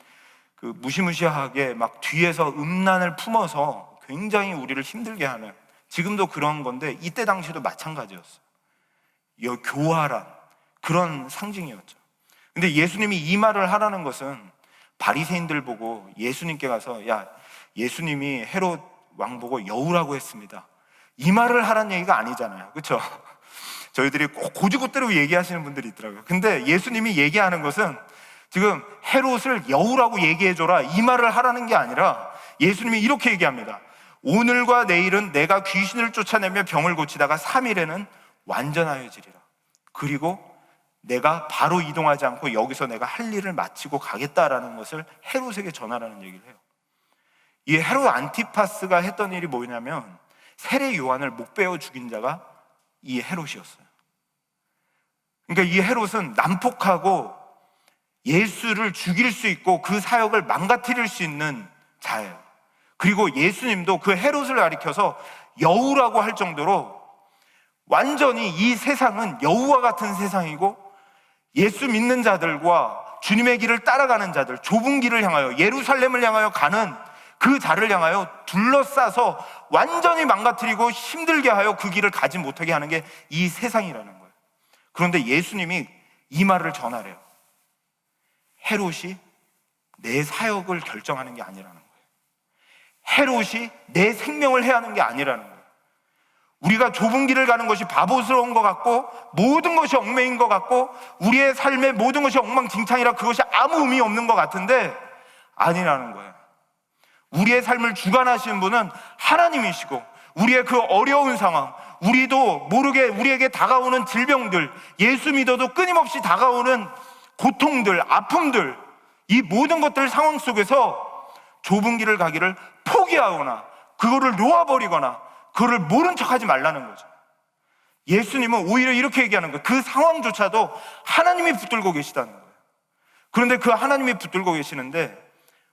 무시무시하게 막 뒤에서 음란을 품어서 굉장히 우리를 힘들게 하는, 지금도 그런 건데 이때 당시도 마찬가지였어요. 교활한 그런 상징이었죠. 근데 예수님이 이 말을 하라는 것은 바리새인들 보고 예수님께 가서 야, 예수님이 헤롯 왕 보고 여우라고 했습니다, 이 말을 하라는 얘기가 아니잖아요. 그렇죠? 저희들이 꼭 고지고대로 얘기하시는 분들이 있더라고요. 근데 예수님이 얘기하는 것은 지금 헤롯을 여우라고 얘기해줘라 이 말을 하라는 게 아니라 예수님이 이렇게 얘기합니다. 오늘과 내일은 내가 귀신을 쫓아내며 병을 고치다가 3일에는 완전하여지리라. 그리고 내가 바로 이동하지 않고 여기서 내가 할 일을 마치고 가겠다라는 것을 헤롯에게 전하라는 얘기를 해요. 이 헤롯 안티파스가 했던 일이 뭐냐면 세례 요한을 목 베어 죽인 자가 이 헤롯이었어요. 그러니까 이 헤롯은 난폭하고 예수를 죽일 수 있고 그 사역을 망가뜨릴 수 있는 자예요. 그리고 예수님도 그 헤롯을 가리켜서 여우라고 할 정도로 완전히 이 세상은 여우와 같은 세상이고 예수 믿는 자들과 주님의 길을 따라가는 자들, 좁은 길을 향하여 예루살렘을 향하여 가는 그 자를 향하여 둘러싸서 완전히 망가뜨리고 힘들게 하여 그 길을 가지 못하게 하는 게 이 세상이라는 거예요. 그런데 예수님이 이 말을 전하래요. 헤롯이 내 사역을 결정하는 게 아니라는 거예요. 헤롯이 내 생명을 해야 하는 게 아니라는 거예요. 우리가 좁은 길을 가는 것이 바보스러운 것 같고 모든 것이 얽매인 것 같고 우리의 삶의 모든 것이 엉망진창이라 그것이 아무 의미 없는 것 같은데 아니라는 거예요. 우리의 삶을 주관하시는 분은 하나님이시고 우리의 그 어려운 상황, 우리도 모르게 우리에게 다가오는 질병들, 예수 믿어도 끊임없이 다가오는 고통들, 아픔들, 이 모든 것들 상황 속에서 좁은 길을 가기를 포기하거나 그거를 놓아버리거나 그거를 모른 척하지 말라는 거죠. 예수님은 오히려 이렇게 얘기하는 거예요. 그 상황조차도 하나님이 붙들고 계시다는 거예요. 그런데 그 하나님이 붙들고 계시는데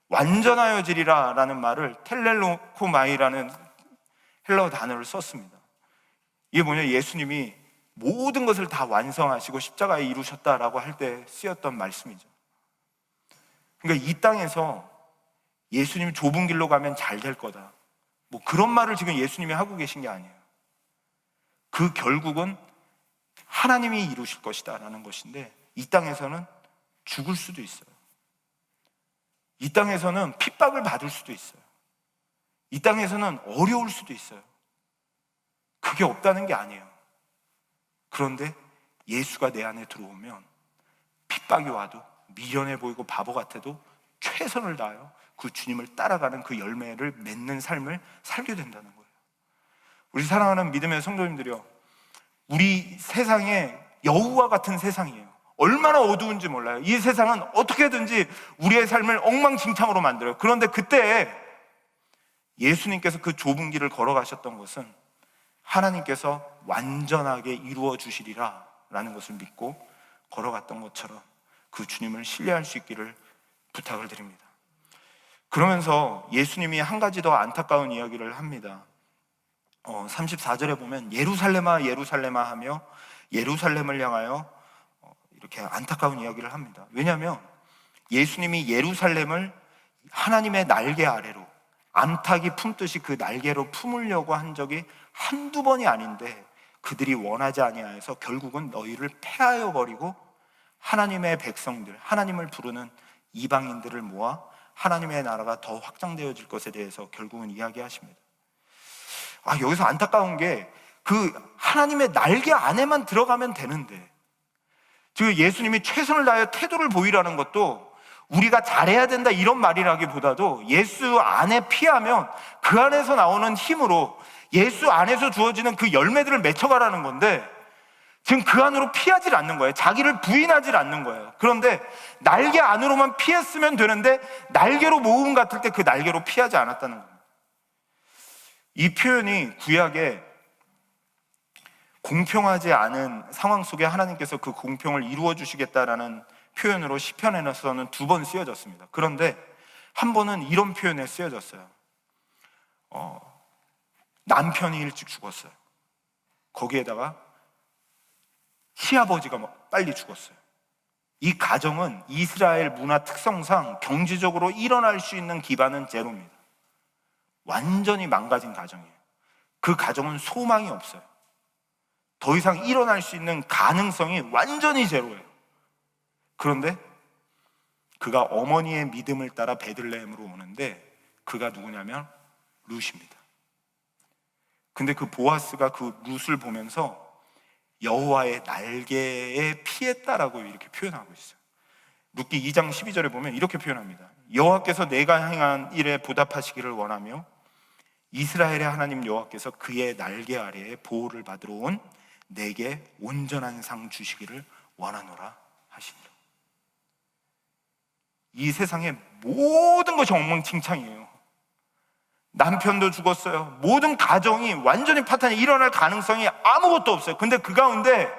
완전하여지리라 라는 말을 텔렐로코마이라는 헬라어 단어를 썼습니다. 이게 뭐냐, 예수님이 모든 것을 다 완성하시고 십자가에 이루셨다라고 할 때 쓰였던 말씀이죠. 그러니까 이 땅에서 예수님이 좁은 길로 가면 잘 될 거다, 그런 말을 지금 예수님이 하고 계신 게 아니에요. 그 결국은 하나님이 이루실 것이다 라는 것인데 이 땅에서는 죽을 수도 있어요. 이 땅에서는 핍박을 받을 수도 있어요. 이 땅에서는 어려울 수도 있어요. 그게 없다는 게 아니에요. 그런데 예수가 내 안에 들어오면 핍박이 와도 미련해 보이고 바보 같아도 최선을 다하여 그 주님을 따라가는 그 열매를 맺는 삶을 살게 된다는 거예요. 우리 사랑하는 믿음의 성도님들이요, 우리 세상에 여우와 같은 세상이에요. 얼마나 어두운지 몰라요. 이 세상은 어떻게든지 우리의 삶을 엉망진창으로 만들어요. 그런데 그때 예수님께서 그 좁은 길을 걸어가셨던 것은 하나님께서 완전하게 이루어 주시리라 라는 것을 믿고 걸어갔던 것처럼 그 주님을 신뢰할 수 있기를 부탁을 드립니다. 그러면서 예수님이 한 가지 더 안타까운 이야기를 합니다. 34절에 보면 예루살렘아 예루살렘아 하며 예루살렘을 향하여 이렇게 안타까운 이야기를 합니다. 왜냐하면 예수님이 예루살렘을 하나님의 날개 아래로 암탉이 품듯이 그 날개로 품으려고 한 적이 한두 번이 아닌데 그들이 원하지 아니하여서 결국은 너희를 패하여 버리고 하나님의 백성들, 하나님을 부르는 이방인들을 모아 하나님의 나라가 더 확장되어질 것에 대해서 결국은 이야기하십니다. 여기서 안타까운 게 그 하나님의 날개 안에만 들어가면 되는데, 즉 예수님이 최선을 다하여 태도를 보이라는 것도 우리가 잘해야 된다 이런 말이라기보다도 예수 안에 피하면 그 안에서 나오는 힘으로 예수 안에서 주어지는 그 열매들을 맺혀가라는 건데, 지금 그 안으로 피하질 않는 거예요. 자기를 부인하질 않는 거예요. 그런데 날개 안으로만 피했으면 되는데 날개로 모음 같을 때 그 날개로 피하지 않았다는 겁니다. 이 표현이 구약에 공평하지 않은 상황 속에 하나님께서 그 공평을 이루어 주시겠다라는 표현으로 시편에서는 2번 쓰여졌습니다. 그런데 한 번은 이런 표현에 쓰여졌어요. 남편이 일찍 죽었어요. 거기에다가 시아버지가 빨리 죽었어요. 이 가정은 이스라엘 문화 특성상 경제적으로 일어날 수 있는 기반은 제로입니다. 완전히 망가진 가정이에요. 그 가정은 소망이 없어요. 더 이상 일어날 수 있는 가능성이 완전히 제로예요. 그런데 그가 어머니의 믿음을 따라 베들레헴으로 오는데, 그가 누구냐면 룻입니다. 근데 그 보아스가 그 룻을 보면서 여호와의 날개에 피했다라고 이렇게 표현하고 있어요. 룻기 2장 12절에 보면 이렇게 표현합니다. 여호와께서 내가 행한 일에 보답하시기를 원하며 이스라엘의 하나님 여호와께서 그의 날개 아래에 보호를 받으러 온 내게 온전한 상 주시기를 원하노라 하시니라. 이 세상의 모든 것이 엉망진창이에요. 남편도 죽었어요. 모든 가정이 완전히 파탄이 일어날 가능성이 아무것도 없어요. 근데 그 가운데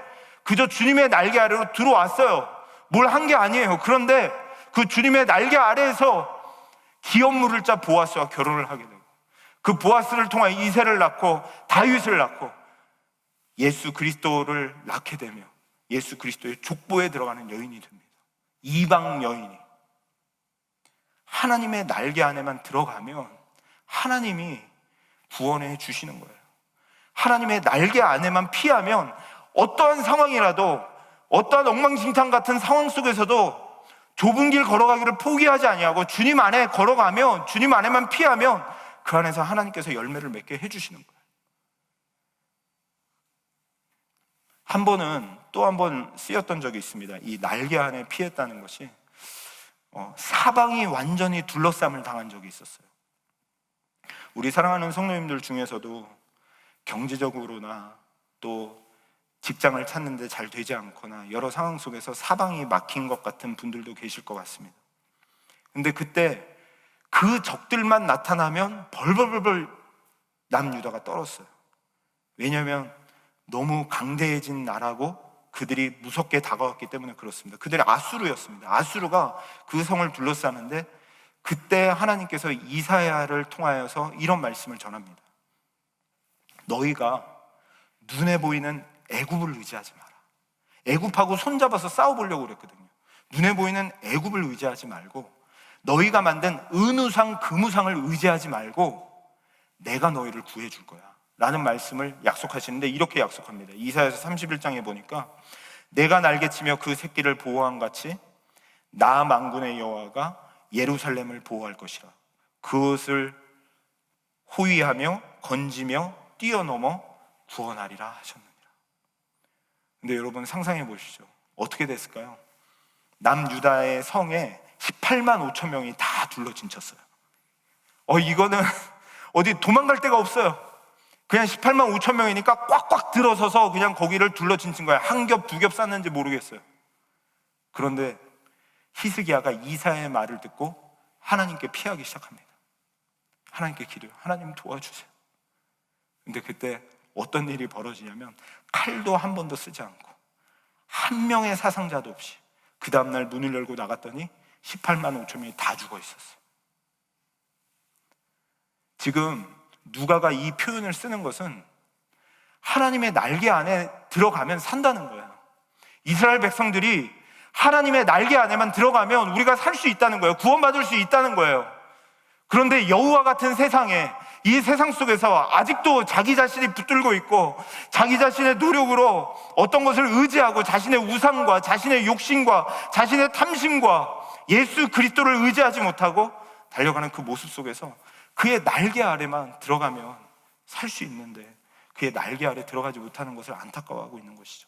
그저 주님의 날개 아래로 들어왔어요. 뭘 한 게 아니에요. 그런데 그 주님의 날개 아래에서 기업 물을 자 보아스와 결혼을 하게 되고, 그 보아스를 통해 이새를 낳고 다윗을 낳고 예수 그리스도를 낳게 되며 예수 그리스도의 족보에 들어가는 여인이 됩니다. 이방 여인이. 하나님의 날개 안에만 들어가면 하나님이 구원해 주시는 거예요. 하나님의 날개 안에만 피하면 어떠한 상황이라도, 어떠한 엉망진창 같은 상황 속에서도 좁은 길 걸어가기를 포기하지 아니하고 주님 안에 걸어가면, 주님 안에만 피하면 그 안에서 하나님께서 열매를 맺게 해주시는 거예요. 한 번은 또 한 번 쓰였던 적이 있습니다. 이 날개 안에 피했다는 것이 사방이 완전히 둘러쌈을 당한 적이 있었어요. 우리 사랑하는 성도님들 중에서도 경제적으로나 또 직장을 찾는데 잘 되지 않거나 여러 상황 속에서 사방이 막힌 것 같은 분들도 계실 것 같습니다. 근데 그때 그 적들만 나타나면 벌벌벌 남유다가 떨었어요. 왜냐하면 너무 강대해진 나라고 그들이 무섭게 다가왔기 때문에 그렇습니다. 그들이 아수르였습니다. 아수르가 그 성을 둘러싸는데, 그때 하나님께서 이사야를 통하여서 이런 말씀을 전합니다. 너희가 눈에 보이는 애굽을 의지하지 마라. 애굽하고 손잡아서 싸워보려고 그랬거든요. 눈에 보이는 애굽을 의지하지 말고 너희가 만든 은우상 금우상을 의지하지 말고 내가 너희를 구해줄 거야 라는 말씀을 약속하시는데, 이렇게 약속합니다. 이사야서 31장에 보니까 내가 날개치며 그 새끼를 보호한 같이 나 만군의 여호와가 예루살렘을 보호할 것이라. 그것을 호위하며 건지며 뛰어넘어 구원하리라 하셨느니라. 근데 여러분 상상해 보시죠. 어떻게 됐을까요? 남유다의 성에 18만 5천 명이 다 둘러진쳤어요. 이거는 어디 도망갈 데가 없어요. 그냥 18만 5천 명이니까 꽉꽉 들어서서 그냥 거기를 둘러진친 거예요. 한 겹, 두 겹 쌌는지 모르겠어요. 그런데 히스기야가 이사야의 말을 듣고 하나님께 피하기 시작합니다. 하나님께 기도해요. 하나님 도와주세요. 근데 그때 어떤 일이 벌어지냐면, 칼도 한 번도 쓰지 않고 한 명의 사상자도 없이 그 다음날 문을 열고 나갔더니 18만 5천 명이 다 죽어 있었어요. 지금 누가가 이 표현을 쓰는 것은 하나님의 날개 안에 들어가면 산다는 거예요. 이스라엘 백성들이 하나님의 날개 안에만 들어가면 우리가 살 수 있다는 거예요. 구원받을 수 있다는 거예요. 그런데 여호와 같은 세상에, 이 세상 속에서 아직도 자기 자신이 붙들고 있고 자기 자신의 노력으로 어떤 것을 의지하고 자신의 우상과 자신의 욕심과 자신의 탐심과 예수 그리스도를 의지하지 못하고 달려가는 그 모습 속에서 그의 날개 아래만 들어가면 살 수 있는데 그의 날개 아래 들어가지 못하는 것을 안타까워하고 있는 것이죠.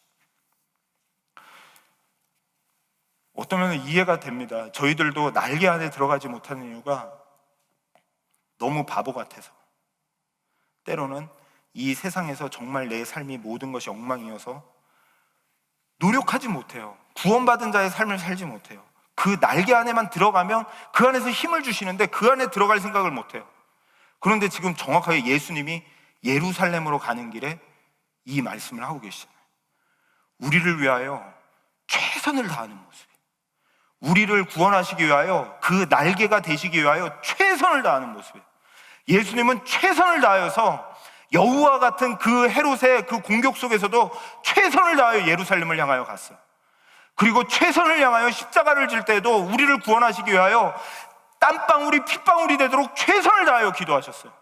어쩌면 이해가 됩니다. 저희들도 날개 안에 들어가지 못하는 이유가 너무 바보 같아서, 때로는 이 세상에서 정말 내 삶이 모든 것이 엉망이어서 노력하지 못해요. 구원받은 자의 삶을 살지 못해요. 그 날개 안에만 들어가면 그 안에서 힘을 주시는데 그 안에 들어갈 생각을 못해요. 그런데 지금 정확하게 예수님이 예루살렘으로 가는 길에 이 말씀을 하고 계시잖아요. 우리를 위하여 최선을 다하는 모습, 우리를 구원하시기 위하여 그 날개가 되시기 위하여 최선을 다하는 모습이에요. 예수님은 최선을 다하여서 여우와 같은 그 헤롯의 그 공격 속에서도 최선을 다하여 예루살렘을 향하여 갔어요. 그리고 최선을 향하여 십자가를 질 때에도 우리를 구원하시기 위하여 땀방울이 핏방울이 되도록 최선을 다하여 기도하셨어요.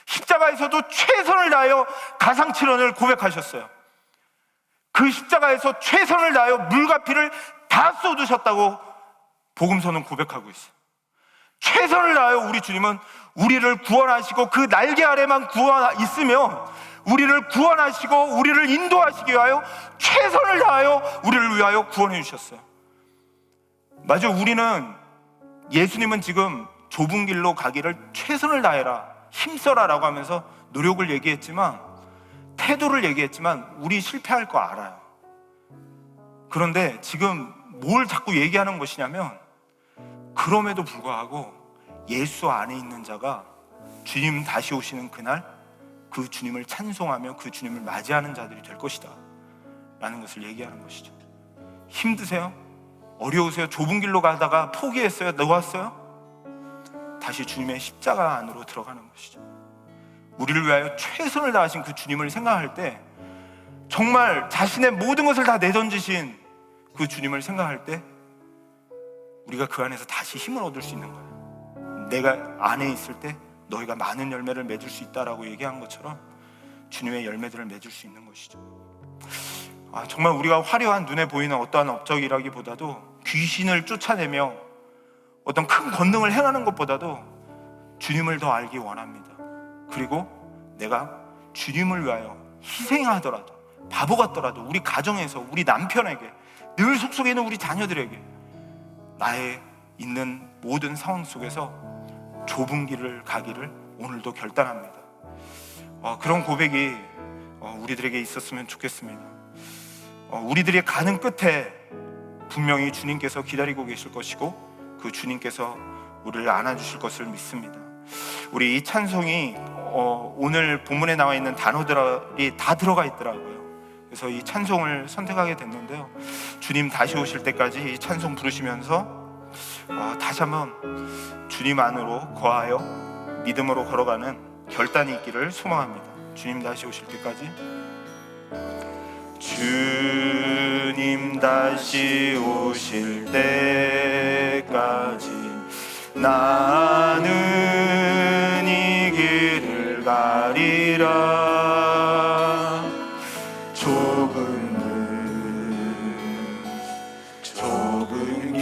십자가에서도 최선을 다하여 가상칠언을 고백하셨어요. 그 십자가에서 최선을 다하여 물과 피를 다 쏟으셨다고 복음서는 고백하고 있어요. 최선을 다하여 우리 주님은 우리를 구원하시고 그 날개 아래만 있으면 우리를 구원하시고 우리를 인도하시기 위하여 최선을 다하여 우리를 위하여 구원해 주셨어요. 맞아요. 우리는, 예수님은 지금 좁은 길로 가기를 최선을 다해라, 힘써라 라고 하면서 노력을 얘기했지만, 태도를 얘기했지만 우리 실패할 거 알아요. 그런데 지금 뭘 자꾸 얘기하는 것이냐면, 그럼에도 불구하고 예수 안에 있는 자가 주님 다시 오시는 그날 그 주님을 찬송하며 그 주님을 맞이하는 자들이 될 것이다 라는 것을 얘기하는 것이죠. 힘드세요? 어려우세요? 좁은 길로 가다가 포기했어요? 놓았어요? 다시 주님의 십자가 안으로 들어가는 것이죠. 우리를 위하여 최선을 다하신 그 주님을 생각할 때, 정말 자신의 모든 것을 다 내던지신 그 주님을 생각할 때 우리가 그 안에서 다시 힘을 얻을 수 있는 거예요. 내가 안에 있을 때 너희가 많은 열매를 맺을 수 있다라고 얘기한 것처럼 주님의 열매들을 맺을 수 있는 것이죠. 정말 우리가 화려한 눈에 보이는 어떠한 업적이라기보다도, 귀신을 쫓아내며 어떤 큰 권능을 행하는 것보다도 주님을 더 알기 원합니다. 그리고 내가 주님을 위하여 희생하더라도, 바보 같더라도 우리 가정에서 우리 남편에게, 늘 속속에 있는 우리 자녀들에게, 나의 있는 모든 상황 속에서 좁은 길을 가기를 오늘도 결단합니다. 그런 고백이 우리들에게 있었으면 좋겠습니다. 우리들이 가는 끝에 분명히 주님께서 기다리고 계실 것이고 그 주님께서 우리를 안아주실 것을 믿습니다. 우리 이 찬송이 오늘 본문에 나와 있는 단어들이 다 들어가 있더라고요. 그래서 이 찬송을 선택하게 됐는데요, 주님 다시 오실 때까지 이 찬송 부르시면서 다시 한번 주님 안으로 거하여 믿음으로 걸어가는 결단이 있기를 소망합니다. 주님 다시 오실 때까지, 주님 다시 오실 때까지 나는 이 길을 가리라. 좁은 길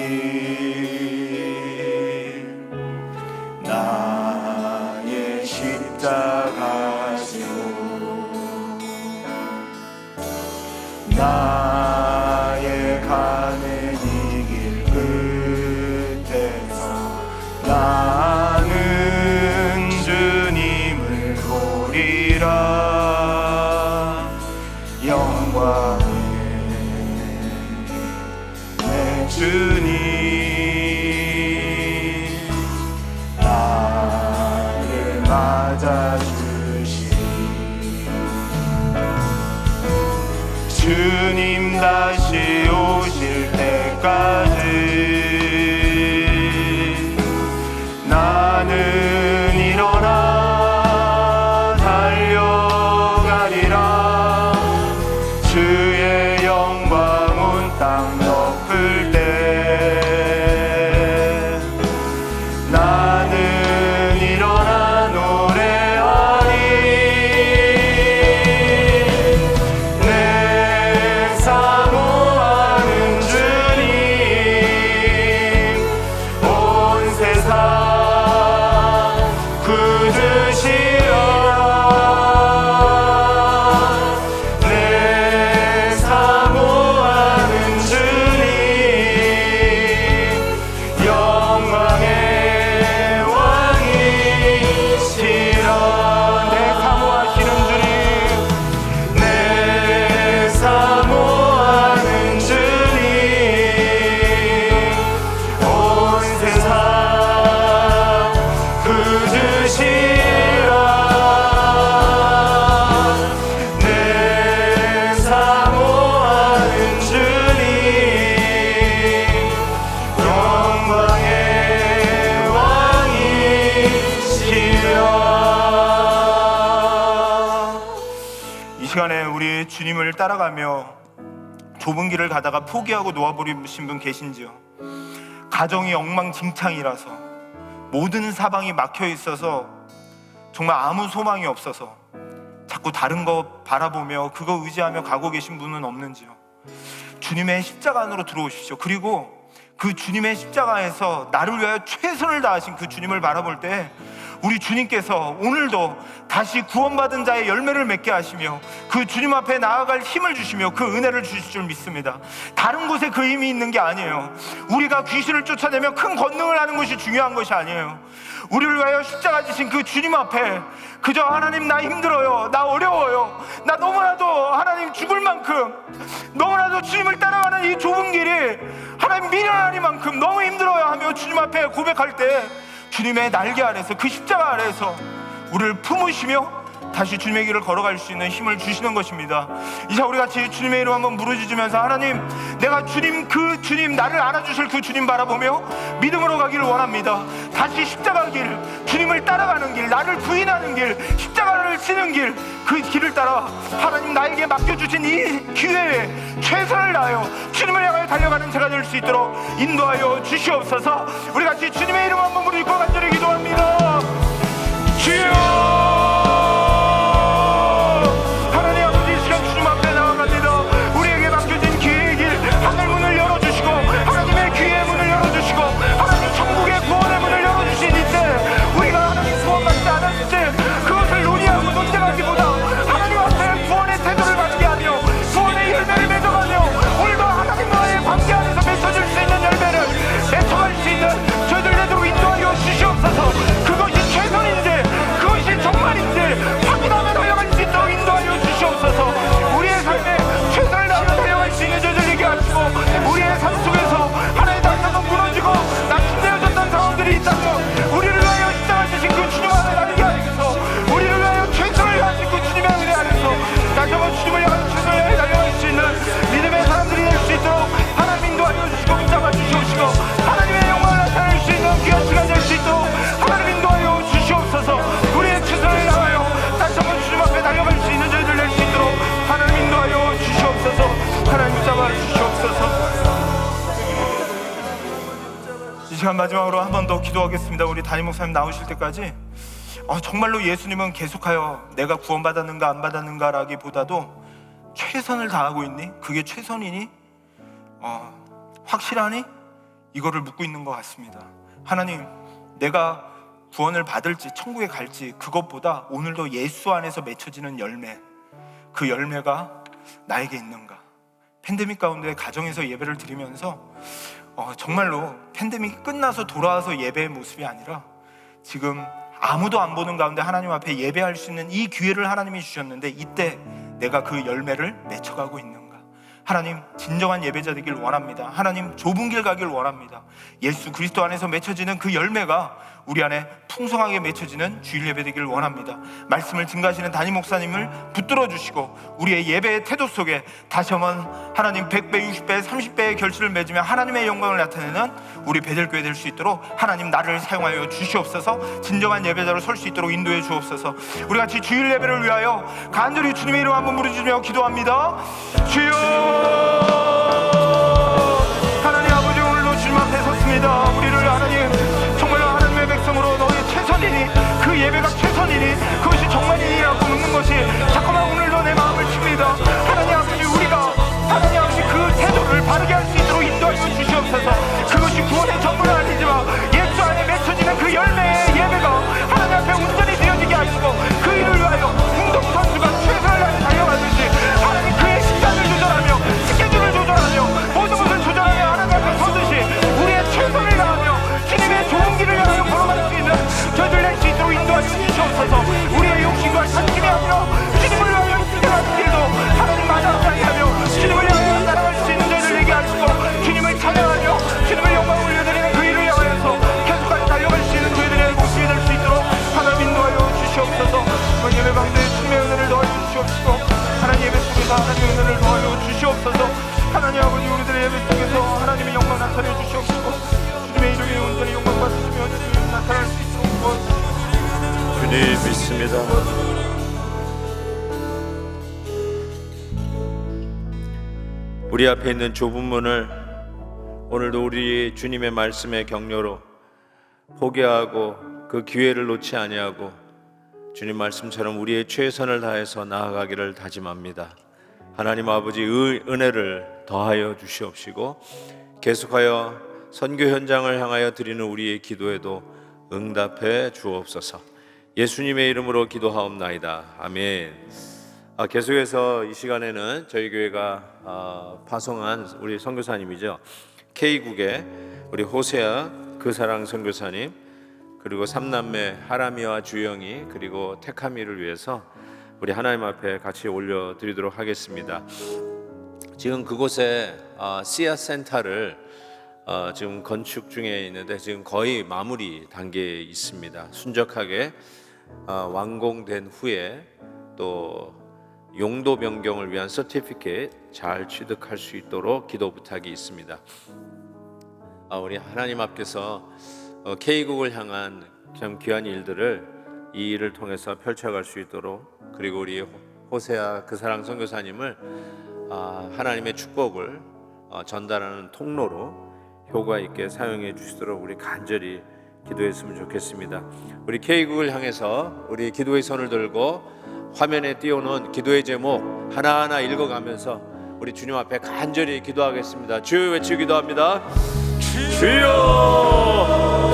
나의 십자가 지고 나의 가는 이 길 끝에서 나는 주님을 보리라. 영광의 내 주님 나를 맞아주시. 주님 다시 오실 때까지 나는 일어나 달려가리라. 주의 영광 온 땅 덮을 때 나는 일어나 노래하리라. 시간에 우리 주님을 따라가며 좁은 길을 가다가 포기하고 놓아버리신 분 계신지요? 가정이 엉망진창이라서 모든 사방이 막혀 있어서 정말 아무 소망이 없어서 자꾸 다른 거 바라보며 그거 의지하며 가고 계신 분은 없는지요? 주님의 십자가 안으로 들어오십시오. 그리고 그 주님의 십자가에서 나를 위하여 최선을 다하신 그 주님을 바라볼 때 우리 주님께서 오늘도 다시 구원받은 자의 열매를 맺게 하시며 그 주님 앞에 나아갈 힘을 주시며 그 은혜를 주실 줄 믿습니다. 다른 곳에 그 힘이 있는 게 아니에요. 우리가 귀신을 쫓아내며 큰 권능을 하는 것이 중요한 것이 아니에요. 우리를 위하여 십자가 지신 그 주님 앞에 그저 하나님 나 힘들어요, 나 어려워요, 나 너무나도 하나님 죽을 만큼 너무나도 주님을 따라가는 이 좁은 길이 하나님 미련하니만큼 너무 힘들어요 하며 주님 앞에 고백할 때 주님의 날개 아래서 그 십자가 아래에서 우리를 품으시며 다시 주님의 길을 걸어갈 수 있는 힘을 주시는 것입니다. 이제 우리 같이 주님의 이름 한번 부르짖으면서 하나님, 내가 주님, 그 주님, 나를 알아주실 그 주님 바라보며 믿음으로 가기를 원합니다. 다시 십자가 길, 주님을 따라가는 길, 나를 부인하는 길, 십자가를 지는 길, 그 길을 따라 하나님 나에게 맡겨주신 이 기회에 최선을 다하여 주님을 향하여 달려가는 제가 될 수 있도록 인도하여 주시옵소서. 우리 같이 주님의 이름 한번 부르짖고 간절히 기도합니다. 주여, 그것이 최선인지 그것이 정말인지 확인하며 달려갈 수 있도록 인도하여 주시옵소서. 우리의 삶에 최선을 다하며 달려갈 수 있는 저들 되게 하시고 우리의 삶 속에서 하나의 단서가 무너지고 낙심되어졌던 상황들이 있다면 우리를 위하여 십자가 지신 그 주님 안에 나르게 하시소. 우리를 위하여 최선을 다하신 그 주님의 은혜 안에서 다시 한번 주님을 향하여 최선을 다하여 달려갈 수 있는 믿음의 사람들이 될 수 있도록 하나님 인도하여 주시고 붙잡아 주시옵시고 하나님의 영광을 나타낼 수 있는 귀한 시간 될 수 있도록 하나님 인도하여 주시옵소서. 우리의 최선을 다하여 다시 한번 주님 앞에 달려갈 수 있는 저희들 될 수 있도록 하나님 인도하여 주시옵소서. 하나님 붙잡아 주시옵소서. 이 시간 마지막으로 한 번 더 기도하겠습니다. 우리 담임 목사님 나오실 때까지 정말로 예수님은 계속하여 내가 구원받았는가 안 받았는가 라기보다도 최선을 다하고 있니? 그게 최선이니? 확실하니? 이거를 묻고 있는 것 같습니다. 하나님, 내가 구원을 받을지 천국에 갈지 그것보다 오늘도 예수 안에서 맺혀지는 열매, 그 열매가 나에게 있는가? 팬데믹 가운데 가정에서 예배를 드리면서 정말로 팬데믹이 끝나서 돌아와서 예배의 모습이 아니라 지금 아무도 안 보는 가운데 하나님 앞에 예배할 수 있는 이 기회를 하나님이 주셨는데 이때 내가 그 열매를 맺혀가고 있는가? 하나님, 진정한 예배자 되길 원합니다. 하나님, 좁은 길 가길 원합니다. 예수 그리스도 안에서 맺혀지는 그 열매가 우리 안에 풍성하게 맺혀지는 주일 예배 되길 원합니다. 말씀을 증거하시는 담임 목사님을 붙들어 주시고 우리의 예배의 태도 속에 다시 한번 하나님 100배, 60배, 30배의 결실을 맺으며 하나님의 영광을 나타내는 우리 베델교회 될 수 있도록 하나님 나를 사용하여 주시옵소서. 진정한 예배자로 설 수 있도록 인도해 주옵소서. 우리 같이 주일 예배를 위하여 간절히 주님의 이름 한번 부르짖으며 기도합니다. 주여, 하나님 아버지, 오늘도 주님 앞에 섰습니다. 우리를 하나님 정말로 하나님의 백성으로 너의 최선이니 그 예배가 최선이니 그것이 정말이라고 묻는 것이 자꾸만 오늘도 내 마음을 칩니다. 하나님 아버지, 우리가 하나님 아버지 그 태도를 바르게 할 수 있도록 인도하여 주시옵소서. 그것이 구원의 전부는 아니지만 예수 안에 맺혀지는 그 열매의 예배가 하나님 앞에 온전히 되어지게 하시고 그 일을 위하여 운동선수가 최선을 다해 달려가듯이 하나님 그의 식단을 조절하며 스케줄을 조절하며 모든 것을 조절하며 하나님 앞에 서듯이 우리의 최선을 다하며 주님의 좋은 길을 향하여 걸어갈 수 있는 저희들 낼 수 있도록 인도하여 주시옵소서. 우리의 욕심과 산심이 아니라 주님을 위하여 인생하는 길도 하나님 마다하게 하며 주님을 향하여 날아갈 수 있는 저희들 되게 하시고 주님을 찬양하며 주님의 영광을 올려드리는 그 일을 향하여서 계속까지 달려갈 수 있는 저희들의 모습이 될 수 있도록 하나님 인도하여 주시옵소서. 예배 가운데 주님의 은혜를 더하여 주시옵시고 하나님 예배 속에서 하나님의 은혜를 더하여 주시옵소서. 하나님 아버지, 우리들의 예배 속에서 하나님의 영광 나타내 주시옵시고 주님의 이름에 온전히 영광 받으시며 주님 나타날 수 있도록 도와주시옵소서. 주님 믿습니다. 우리 앞에 있는 좁은 문을 오늘도 우리 주님의 말씀의 격려로 포기하고 그 기회를 놓지 아니하고 주님 말씀처럼 우리의 최선을 다해서 나아가기를 다짐합니다. 하나님 아버지 은혜를 더하여 주시옵시고 계속하여 선교 현장을 향하여 드리는 우리의 기도에도 응답해 주옵소서. 예수님의 이름으로 기도하옵나이다. 아멘. 계속해서 이 시간에는 저희 교회가 파송한 우리 선교사님이죠, K국의 우리 호세아 그사랑 선교사님, 그리고 삼남매 하람이와 주영이, 그리고 택하미를 위해서 우리 하나님 앞에 같이 올려드리도록 하겠습니다. 지금 그곳에 씨앗 센터를 지금 건축 중에 있는데 지금 거의 마무리 단계에 있습니다. 순적하게 완공된 후에 또 용도 변경을 위한 서티피케이트 잘 취득할 수 있도록 기도 부탁이 있습니다. 우리 하나님 앞에서 K국을 향한 참 귀한 일들을 이 일을 통해서 펼쳐갈 수 있도록, 그리고 우리 호세아 그사랑 선교사님을 하나님의 축복을 전달하는 통로로 효과 있게 사용해 주시도록 우리 간절히 기도했으면 좋겠습니다. 우리 K국을 향해서 우리 기도의 손을 들고 화면에 띄워놓은 기도의 제목 하나하나 읽어가면서 우리 주님 앞에 간절히 기도하겠습니다. 주여 외치고 기도합니다. 주여!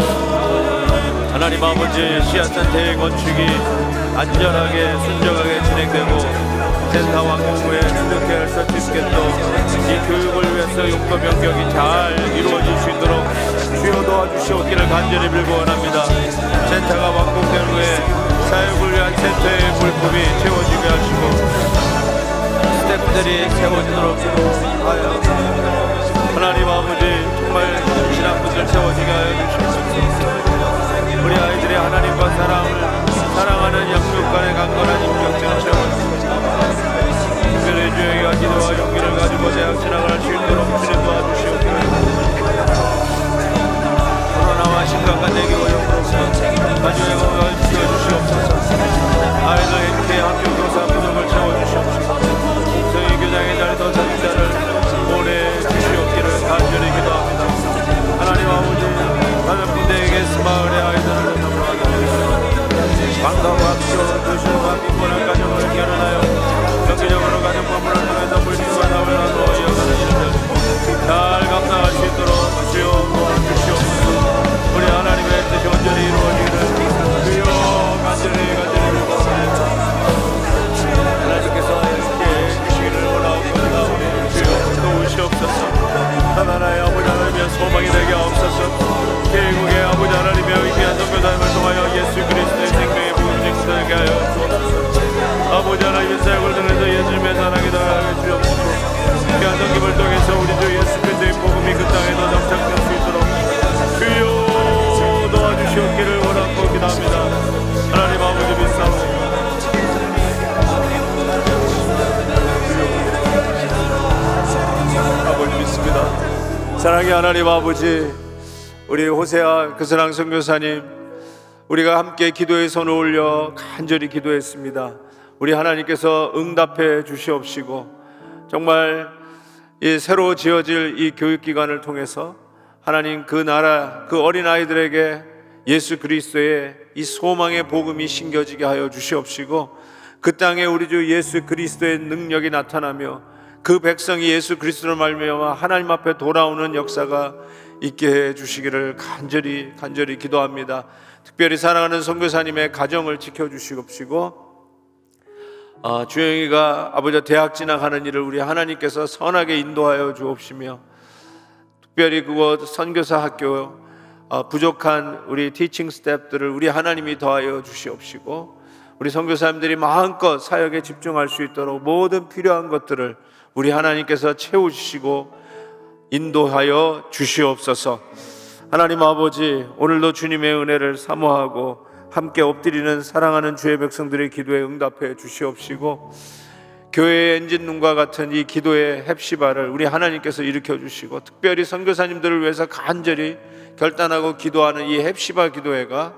하나님 아버지, 씨앗센터의 건축이 안전하게 순정하게 진행되고 센터 완공 후에 추적해야 할 서티피켓도 이 교육을 위해서 용도 변경이 잘 이루어질 수 있도록 주여 도와주시옵기를 간절히 빌고원합니다. 센터가 완공된 후에 사역을 위한 센터의 물품이 채워지게 하시고 스태프들이 채워지도록 기도하여 하나님 아버지, 정말 신한 분들 채워지게 하여 주시옵소서. 우리 아이들의 하나님과 사랑하는 양육 간의 강건한 인격체를 채워주시옵소서. 특별히 주여가 기도와 용기를 가지고 대학 진학을 할 수 있도록 주님 도와주시옵기를, 코로나와 심각한 내기 어려움으로서 가정의 건강을 지켜주시옵소서. 아이들 행복의 학교 교사 부족을 채워주시옵소서. 성인 교장의 자리도 자식자를 보내주시옵기를 간절히 기도합니다. 하나님 아버지, 다른 군대에게 마을의 아이들을 방과후 학교 교실과 빈곤한 가정을 결혼하여 정기적으로 가정 방문을 통해서 물질과 사업을 하고 이어가는 일들 잘 감당할 수 있도록 주여 도와주시옵소서. 우리 하나님의 뜻이 온전히 이루어지기를 주여 간절히 빌고옵나이다. 하나님께서 함께 주시기를 원하옵나이다. 주여 도우시옵소서. 하나님의 아버지 하나님의 소망이 되게 하옵소서. K국의 아버지 하나님의 위대한 선교사님을 통하여 예수 그리스도의 생명의 복음을 증거하게 하여 주옵소서. 아버지 하나님의 사역을 통해서 예수님의 사랑이 더하게 주옵소서. 귀한 성김을 통해서 우리 주 예수 그리스도의 복음이 그 땅에도 정착될 수 있도록 주여 도와주시옵기를 원하고 기도합니다. 하나님 아버지 믿사옵니다. 아버지 믿습니다. 사랑의 하나님 아버지, 우리 호세아 그사랑 선교사님, 우리가 함께 기도의 손을 올려 간절히 기도했습니다. 우리 하나님께서 응답해 주시옵시고 정말 이 새로 지어질 이 교육기관을 통해서 하나님 그 나라 그 어린아이들에게 예수 그리스도의 이 소망의 복음이 심겨지게 하여 주시옵시고 그 땅에 우리 주 예수 그리스도의 능력이 나타나며 그 백성이 예수 그리스도를 말미암아 하나님 앞에 돌아오는 역사가 있게 해 주시기를 간절히 기도합니다. 특별히 사랑하는 선교사님의 가정을 지켜주시옵시고 주영이가 아버지 대학 진학하는 일을 우리 하나님께서 선하게 인도하여 주옵시며 특별히 그곳 선교사 학교 부족한 우리 티칭 스태프들을 우리 하나님이 더하여 주시옵시고 우리 선교사님들이 마음껏 사역에 집중할 수 있도록 모든 필요한 것들을 우리 하나님께서 채우시고 인도하여 주시옵소서. 하나님 아버지, 오늘도 주님의 은혜를 사모하고 함께 엎드리는 사랑하는 주의 백성들의 기도에 응답해 주시옵시고 교회의 엔진룸과 같은 이 기도의 헵시바를 우리 하나님께서 일으켜 주시고 특별히 선교사님들을 위해서 간절히 결단하고 기도하는 이 헵시바 기도회가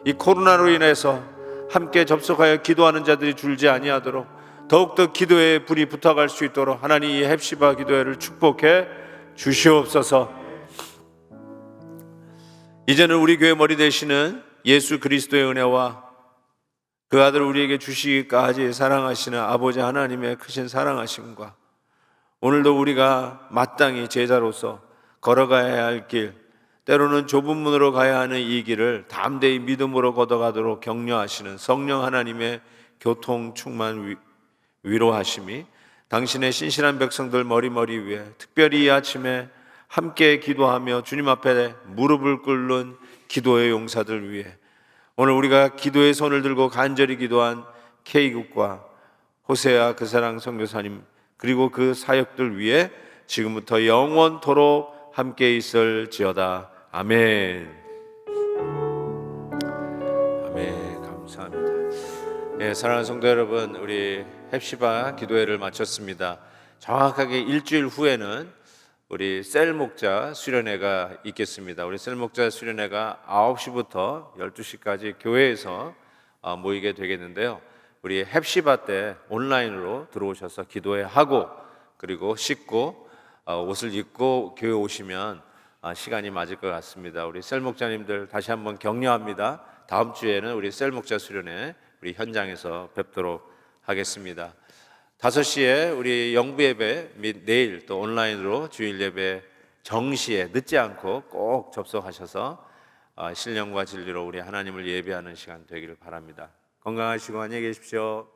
이 코로나로 인해서 함께 접속하여 기도하는 자들이 줄지 아니하도록 더욱더 기도의 불이 붙어갈 수 있도록 하나님 이 헵시바 기도회를 축복해 주시옵소서. 이제는 우리 교회 머리 되시는 예수 그리스도의 은혜와 그 아들 우리에게 주시기까지 사랑하시는 아버지 하나님의 크신 사랑하심과 오늘도 우리가 마땅히 제자로서 걸어가야 할 길, 때로는 좁은 문으로 가야 하는 이 길을 담대히 믿음으로 걷어가도록 격려하시는 성령 하나님의 교통 충만 위로하심이 당신의 신실한 백성들 머리 위에, 특별히 이 아침에 함께 기도하며 주님 앞에 무릎을 꿇는 기도의 용사들 위해, 오늘 우리가 기도의 손을 들고 간절히 기도한 K국과 호세아 그 사랑 선교사님 그리고 그 사역들 위해 지금부터 영원토록 함께 있을지어다. 아멘. 아멘. 감사합니다. 예, 사랑하는 성도 여러분, 우리 헵시바 기도회를 마쳤습니다. 정확하게 일주일 후에는 우리 셀 목자 수련회가 있겠습니다. 우리 셀 목자 수련회가 9시부터 12시까지 교회에서 모이게 되겠는데요. 우리 헵시바 때 온라인으로 들어오셔서 기도회하고 그리고 씻고 옷을 입고 교회 오시면 시간이 맞을 것 같습니다. 우리 셀 목자님들 다시 한번 격려합니다. 다음 주에는 우리 셀 목자 수련회 우리 현장에서 뵙도록 하겠습니다. 5시에 우리 영부 예배 및 내일 또 온라인으로 주일 예배 정시에 늦지 않고 꼭 접속하셔서 신령과 진리로 우리 하나님을 예배하는 시간 되기를 바랍니다. 건강하시고 안녕히 계십시오.